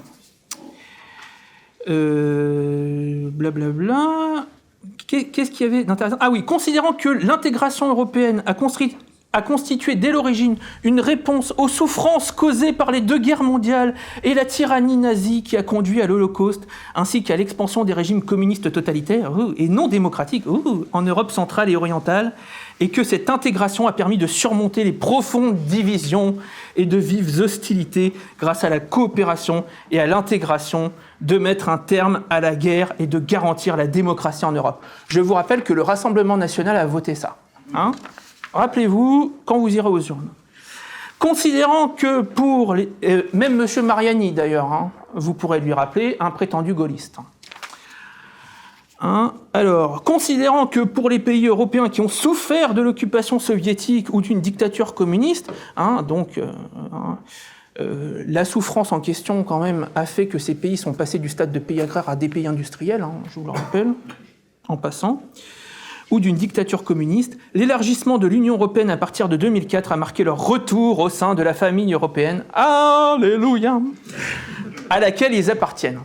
blablabla, qu'est-ce qu'il y avait d'intéressant ? Ah oui, considérant que l'intégration européenne a constitué dès l'origine une réponse aux souffrances causées par les 2 guerres mondiales et la tyrannie nazie qui a conduit à l'Holocauste, ainsi qu'à l'expansion des régimes communistes totalitaires et non démocratiques en Europe centrale et orientale, et que cette intégration a permis de surmonter les profondes divisions et de vives hostilités grâce à la coopération et à l'intégration, de mettre un terme à la guerre et de garantir la démocratie en Europe. Je vous rappelle que le Rassemblement national a voté ça. Rappelez-vous, quand vous irez aux urnes. Considérant que pour les... même M. Mariani, d'ailleurs, vous pourrez lui rappeler, un prétendu gaulliste. Alors, considérant que pour les pays européens qui ont souffert de l'occupation soviétique ou d'une dictature communiste, la souffrance en question, quand même, a fait que ces pays sont passés du stade de pays agraires à des pays industriels, je vous le rappelle, en passant, ou d'une dictature communiste, l'élargissement de l'Union européenne à partir de 2004 a marqué leur retour au sein de la famille européenne, alléluia, à laquelle ils appartiennent.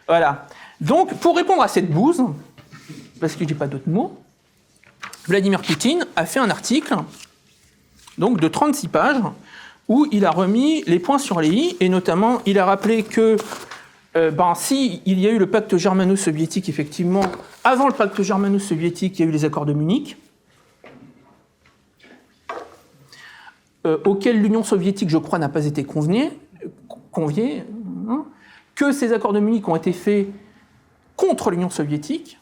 Voilà. Donc, pour répondre à cette bouse, parce que je n'ai pas d'autres mots, Vladimir Poutine a fait un article donc, de 36 pages où il a remis les points sur les i, et notamment, il a rappelé que si il y a eu le pacte germano-soviétique, effectivement, avant le pacte germano-soviétique, il y a eu les accords de Munich, auxquels l'Union soviétique, je crois, n'a pas été conviée, que ces accords de Munich ont été faits contre l'Union soviétique,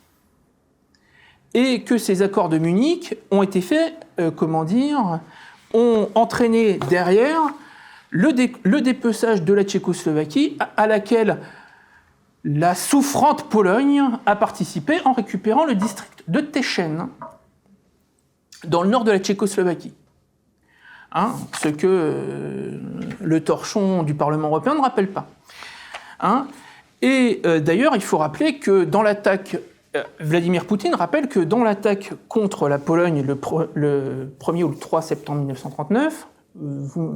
et que ces accords de Munich ont été faits, ont entraîné derrière le dépeçage de la Tchécoslovaquie, à laquelle la souffrante Pologne a participé en récupérant le district de Teschen, dans le nord de la Tchécoslovaquie. Ce que le torchon du Parlement européen ne rappelle pas. Et d'ailleurs, il faut rappeler que dans l'attaque, Vladimir Poutine rappelle que dans l'attaque contre la Pologne le 1er ou le 3 septembre 1939,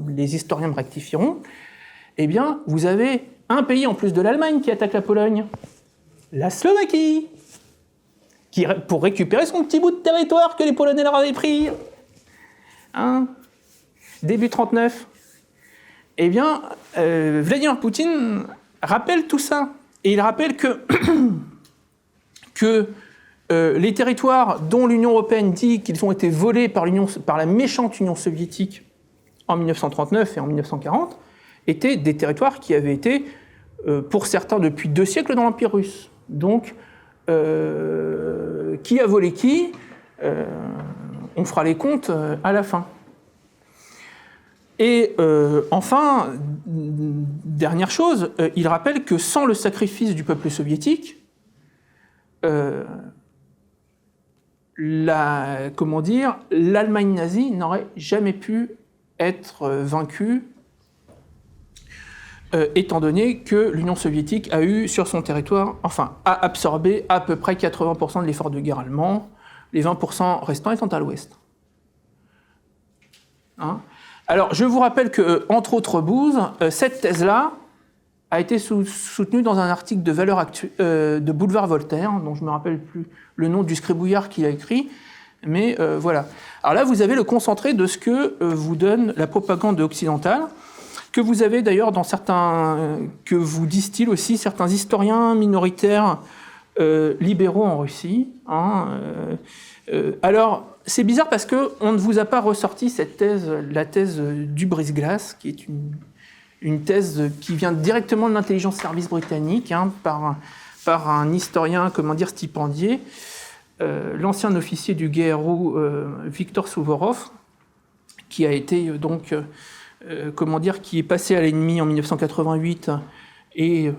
les historiens me rectifieront, eh bien, vous avez un pays en plus de l'Allemagne qui attaque la Pologne, la Slovaquie, pour récupérer son petit bout de territoire que les Polonais leur avaient pris. Début 1939. Eh bien, Vladimir Poutine rappelle tout ça. Et il rappelle que les territoires dont l'Union européenne dit qu'ils ont été volés par la méchante Union soviétique en 1939 et en 1940 étaient des territoires qui avaient été, pour certains, depuis 2 siècles dans l'Empire russe. Donc, qui a volé qui on fera les comptes à la fin. Et enfin, dernière chose, il rappelle que sans le sacrifice du peuple soviétique, l'Allemagne nazie n'aurait jamais pu être vaincue, étant donné que l'Union soviétique a eu sur son territoire, a absorbé à peu près 80% de l'effort de guerre allemand, les 20% restants étant à l'ouest. Alors, je vous rappelle que, entre autres bouses, cette thèse-là a été soutenue dans un article de Valeurs de Boulevard Voltaire, dont je ne me rappelle plus le nom du scribouillard qui l'a écrit, mais voilà. Alors là, vous avez le concentré de ce que vous donne la propagande occidentale, que vous avez d'ailleurs dans que vous distillent aussi certains historiens minoritaires libéraux en Russie. Alors, c'est bizarre parce qu'on ne vous a pas ressorti cette thèse, la thèse du brise-glace, qui est une thèse qui vient directement de l'intelligence service britannique, par un historien, stipendié, l'ancien officier du GRU, Viktor Suvorov, qui a été qui est passé à l'ennemi en 1988 et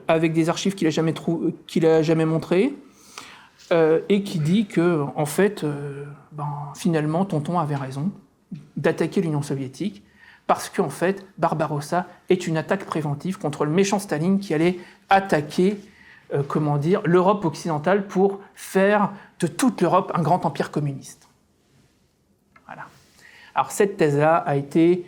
avec des archives qu'il a jamais montrées. Et qui dit que, en fait, finalement, Tonton avait raison d'attaquer l'Union soviétique, parce qu'en fait, Barbarossa est une attaque préventive contre le méchant Staline qui allait attaquer, l'Europe occidentale pour faire de toute l'Europe un grand empire communiste. Voilà. Alors cette thèse-là a été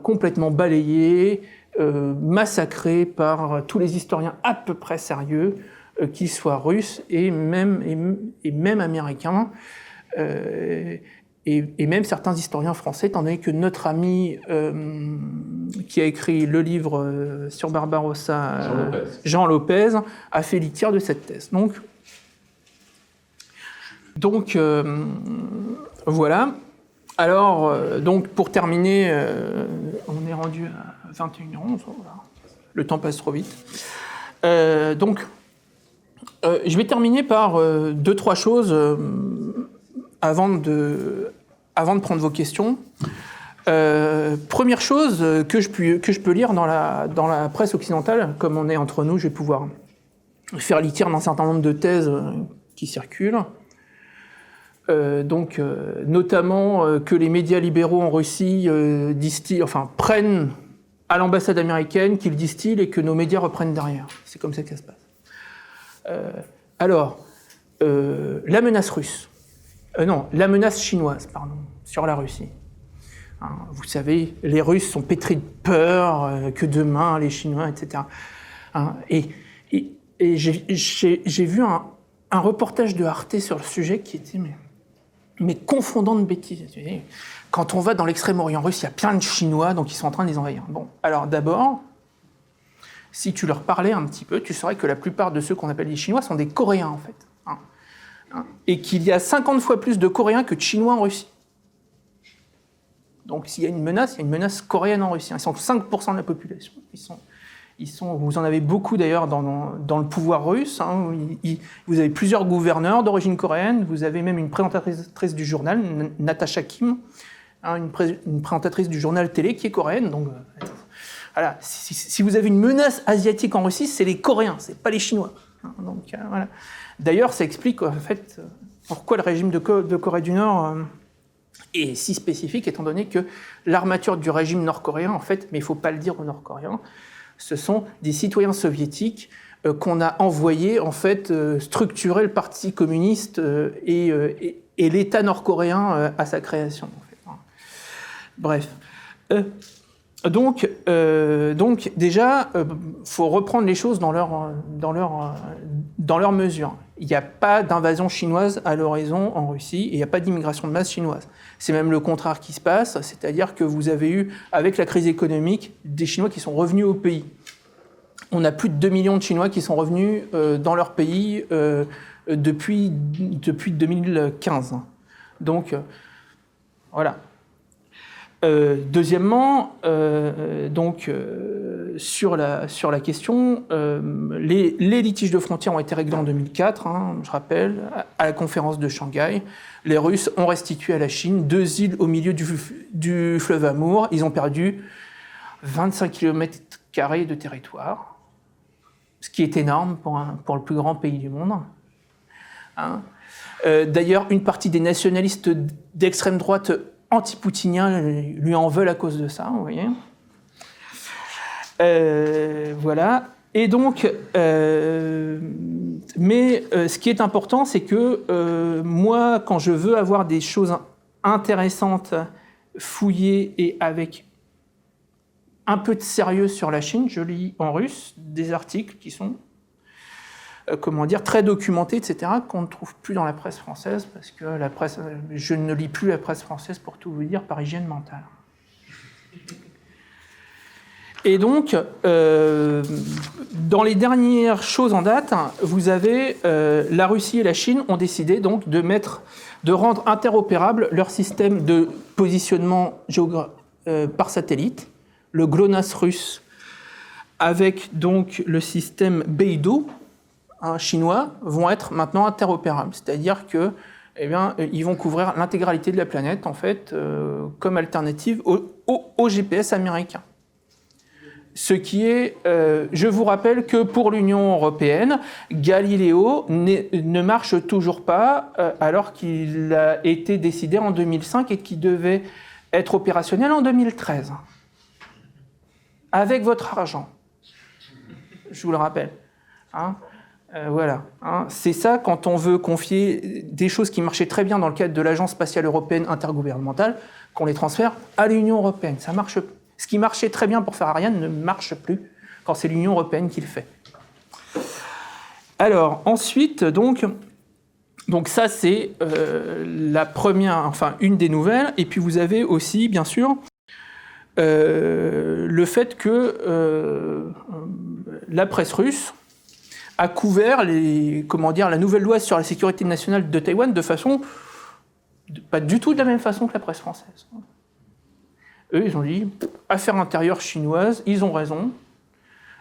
complètement balayée, massacrée par tous les historiens à peu près sérieux, qu'ils soient russes et même américains, et même certains historiens français, étant donné que notre ami qui a écrit le livre sur Barbarossa, Jean Lopez, a fait litière de cette thèse. Donc voilà. Alors, pour terminer, on est rendu à 21h11, voilà. Le temps passe trop vite. Je vais terminer par 2-3 choses avant de prendre vos questions. Première chose que je peux lire dans la presse occidentale, comme on est entre nous, je vais pouvoir faire litière d'un certain nombre de thèses qui circulent. Notamment que les médias libéraux en Russie prennent à l'ambassade américaine, qu'ils distillent et que nos médias reprennent derrière. C'est comme ça que ça se passe. La menace russe. La menace chinoise, sur la Russie. Vous savez, les Russes sont pétris de peur, que demain, les Chinois, etc. Et j'ai vu un reportage de Arte sur le sujet qui était mais confondant de bêtises. Quand on va dans l'extrême-orient russe, il y a plein de Chinois, donc ils sont en train de les envahir. Bon, alors d'abord, si tu leur parlais un petit peu, tu saurais que la plupart de ceux qu'on appelle les Chinois sont des Coréens, en fait. Et qu'il y a 50 fois plus de Coréens que de Chinois en Russie. Donc s'il y a une menace, il y a une menace coréenne en Russie. Ils sont 5% de la population. Vous en avez beaucoup d'ailleurs dans le pouvoir russe. Vous avez plusieurs gouverneurs d'origine coréenne. Vous avez même une présentatrice du journal, Natasha Kim, une présentatrice du journal télé qui est coréenne. Donc voilà, si vous avez une menace asiatique en Russie, c'est les Coréens, c'est pas les Chinois. Voilà. D'ailleurs, ça explique en fait pourquoi le régime de Corée du Nord est si spécifique, étant donné que l'armature du régime nord-coréen, en fait, mais il ne faut pas le dire aux Nord-Coréens, ce sont des citoyens soviétiques qu'on a envoyés, en fait, structurer le Parti communiste et l'État nord-coréen à sa création. En fait. Bref. Donc déjà, faut reprendre les choses dans leur mesure. Il n'y a pas d'invasion chinoise à l'horizon en Russie et il n'y a pas d'immigration de masse chinoise. C'est même le contraire qui se passe, c'est-à-dire que vous avez eu, avec la crise économique, des Chinois qui sont revenus au pays. On a plus de 2 millions de Chinois qui sont revenus dans leur pays depuis 2015. Donc, voilà. Deuxièmement, sur la question, les litiges de frontières ont été réglés en 2004, je rappelle, à la conférence de Shanghai. Les Russes ont restitué à la Chine 2 îles au milieu du fleuve Amour. Ils ont perdu 25 km² de territoire, ce qui est énorme pour le plus grand pays du monde. D'ailleurs, une partie des nationalistes d'extrême droite anti-poutiniens lui en veulent à cause de ça, vous voyez. Voilà. Et donc, ce qui est important, c'est que moi, quand je veux avoir des choses intéressantes, fouillées et avec un peu de sérieux sur la Chine, je lis en russe des articles qui sont très documentés, etc., qu'on ne trouve plus dans la presse française, parce que je ne lis plus la presse française, pour tout vous dire, par hygiène mentale. Et donc, dans les dernières choses en date, vous avez la Russie et la Chine ont décidé donc de rendre interopérable leur système de positionnement par satellite, le GLONASS russe, avec donc le système Beidou chinois, vont être maintenant interopérables. C'est-à-dire que, ils vont couvrir l'intégralité de la planète, en fait, comme alternative au GPS américain. Ce qui est, je vous rappelle que pour l'Union européenne, Galileo ne marche toujours pas, alors qu'il a été décidé en 2005 et qu'il devait être opérationnel en 2013. Avec votre argent. Je vous le rappelle. Voilà. C'est ça, quand on veut confier des choses qui marchaient très bien dans le cadre de l'Agence spatiale européenne intergouvernementale, qu'on les transfère à l'Union européenne. Ça marche. Ce qui marchait très bien pour faire Ariane ne marche plus quand c'est l'Union européenne qui le fait. Alors, ensuite, donc ça, c'est la première, une des nouvelles. Et puis, vous avez aussi, bien sûr, le fait que la presse russe a couvert la nouvelle loi sur la sécurité nationale de Taïwan de façon, pas du tout de la même façon que la presse française. Eux, ils ont dit, affaire intérieure chinoise, ils ont raison.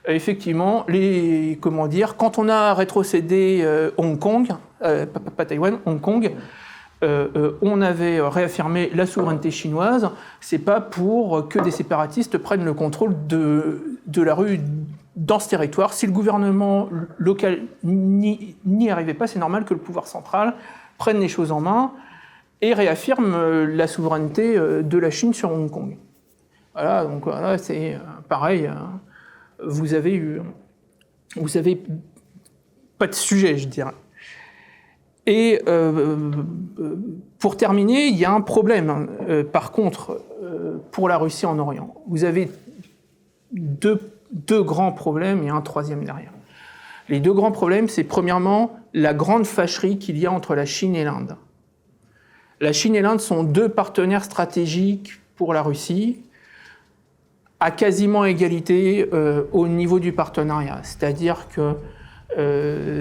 Effectivement, quand on a rétrocédé Hong Kong, pas Taïwan, Hong Kong, on avait réaffirmé la souveraineté chinoise, c'est pas pour que des séparatistes prennent le contrôle de la rue dans ce territoire. Si le gouvernement local n'y arrivait pas, c'est normal que le pouvoir central prenne les choses en main et réaffirme la souveraineté de la Chine sur Hong Kong. Voilà, donc voilà, c'est pareil. Vous avez pas de sujet, je dirais. Et pour terminer, il y a un problème, par contre, pour la Russie en Orient. Vous avez deux grands problèmes et un troisième derrière. Les 2 grands problèmes, c'est premièrement la grande fâcherie qu'il y a entre la Chine et l'Inde. La Chine et l'Inde sont 2 partenaires stratégiques pour la Russie, à quasiment égalité au niveau du partenariat. C'est-à-dire que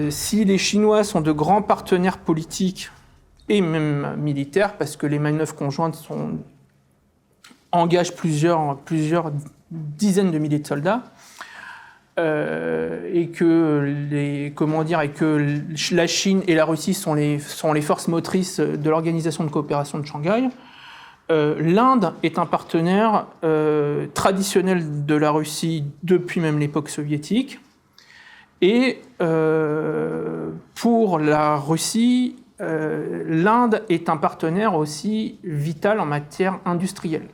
si les Chinois sont de grands partenaires politiques et même militaires, parce que les manœuvres conjointes engagent plusieurs dizaines de milliers de soldats, et que la Chine et la Russie sont les forces motrices de l'Organisation de coopération de Shanghai, l'Inde est un partenaire traditionnel de la Russie depuis même l'époque soviétique. Et pour la Russie, l'Inde est un partenaire aussi vital en matière industrielle,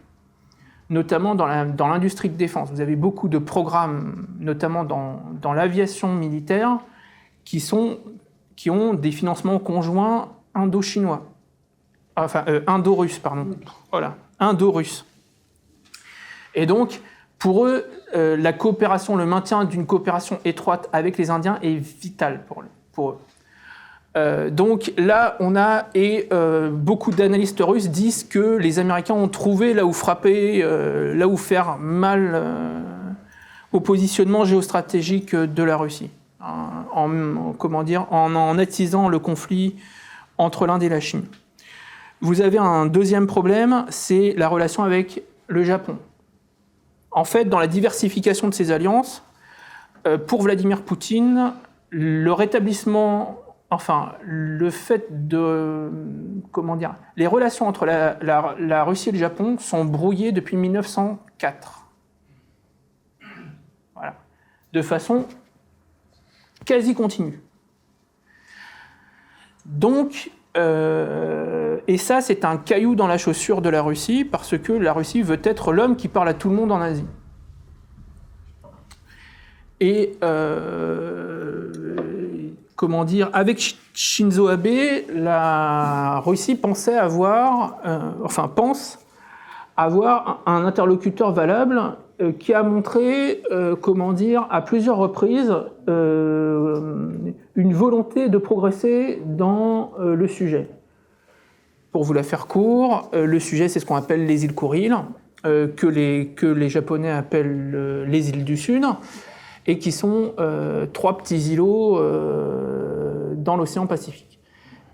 notamment dans l'industrie de défense. Vous avez beaucoup de programmes, notamment dans l'aviation militaire, qui ont des financements conjoints indo-chinois. Indo-russes, pardon. Voilà, indo-russes. Et donc, pour eux, la coopération, le maintien d'une coopération étroite avec les Indiens est vital pour eux. Donc là, beaucoup d'analystes russes disent que les Américains ont trouvé là où frapper, là où faire mal au positionnement géostratégique de la Russie, en attisant le conflit entre l'Inde et la Chine. Vous avez un deuxième problème, c'est la relation avec le Japon. En fait, dans la diversification de ces alliances, pour Vladimir Poutine, le fait de... les relations entre la Russie et le Japon sont brouillées depuis 1904. Voilà. De façon quasi continue. Donc, et ça, c'est un caillou dans la chaussure de la Russie, parce que la Russie veut être l'homme qui parle à tout le monde en Asie. Et avec Shinzo Abe, la Russie pense avoir un interlocuteur valable qui a montré, à plusieurs reprises, une volonté de progresser dans le sujet. Pour vous la faire court, le sujet, c'est ce qu'on appelle les îles Kuriles, que les Japonais appellent les îles du Sud, et qui sont 3 petits îlots dans l'océan Pacifique.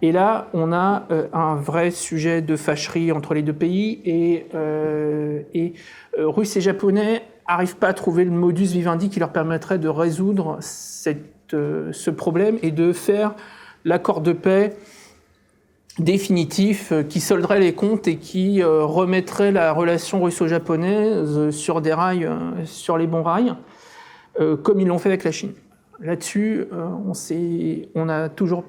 Et là, on a un vrai sujet de fâcherie entre les deux pays, et Russes et Japonais n'arrivent pas à trouver le modus vivendi qui leur permettrait de résoudre ce problème et de faire l'accord de paix définitif qui solderait les comptes et qui remettrait la relation russo-japonaise sur des rails, sur les bons rails, comme ils l'ont fait avec la Chine. Là-dessus, on a toujours,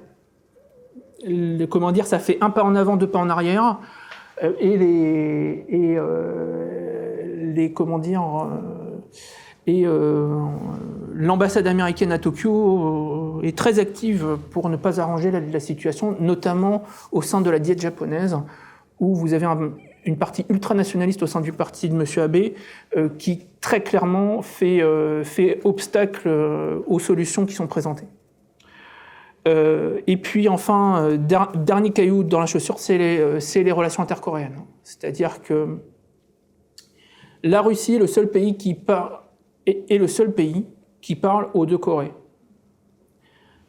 ça fait un pas en avant, 2 pas en arrière, l'ambassade américaine à Tokyo est très active pour ne pas arranger la situation, notamment au sein de la diète japonaise, où vous avez une partie ultranationaliste au sein du parti de M. Abe qui très clairement fait obstacle aux solutions qui sont présentées. Et puis enfin, dernier caillou dans la chaussure, c'est les relations intercoréennes. C'est-à-dire que la Russie est le seul pays qui parle aux 2 Corées.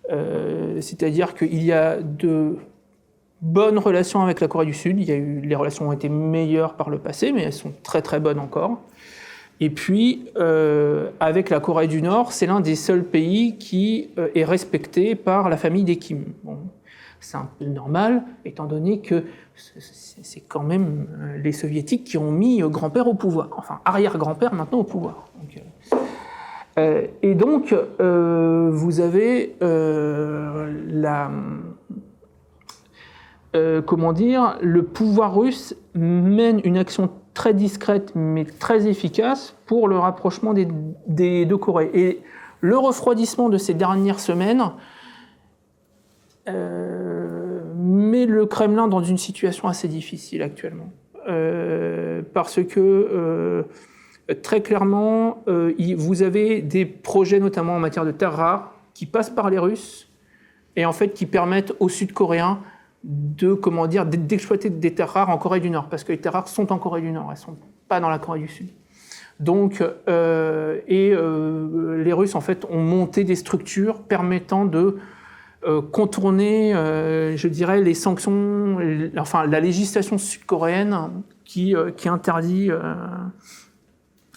C'est-à-dire qu'il y a de bonnes relations avec la Corée du Sud. Les relations ont été meilleures par le passé, mais elles sont très très bonnes encore. Et puis, avec la Corée du Nord, c'est l'un des seuls pays qui est respecté par la famille des Kim. Bon, c'est un peu normal, étant donné que c'est quand même les Soviétiques qui ont mis grand-père au pouvoir, enfin arrière-grand-père maintenant au pouvoir. Et donc, vous avez le pouvoir russe mène une action très discrète mais très efficace pour le rapprochement des 2 Corées. Et le refroidissement de ces dernières semaines met le Kremlin dans une situation assez difficile actuellement. Parce que très clairement, vous avez des projets, notamment en matière de terres rares, qui passent par les Russes et en fait qui permettent aux Sud-Coréens d'exploiter des terres rares en Corée du Nord, parce que les terres rares sont en Corée du Nord, elles ne sont pas dans la Corée du Sud. Donc, les Russes en fait ont monté des structures permettant de contourner, je dirais, les sanctions, la législation sud-coréenne qui interdit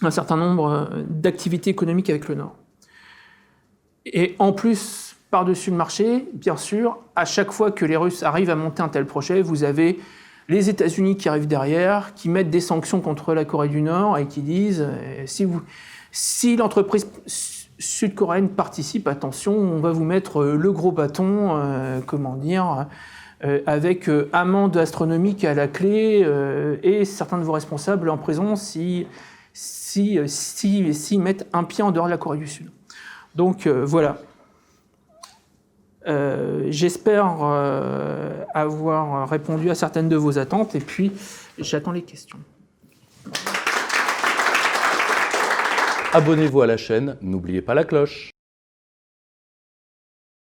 un certain nombre d'activités économiques avec le Nord. Et en plus, par-dessus le marché, bien sûr, à chaque fois que les Russes arrivent à monter un tel projet, vous avez les États-Unis qui arrivent derrière, qui mettent des sanctions contre la Corée du Nord et qui disent si l'entreprise sud-coréenne participe, attention, on va vous mettre le gros bâton, avec amende astronomique à la clé et certains de vos responsables en prison s'ils mettent un pied en dehors de la Corée du Sud. Donc voilà. J'espère avoir répondu à certaines de vos attentes et puis j'attends les questions. abonnez-vous à la chaîne, n'oubliez pas la cloche.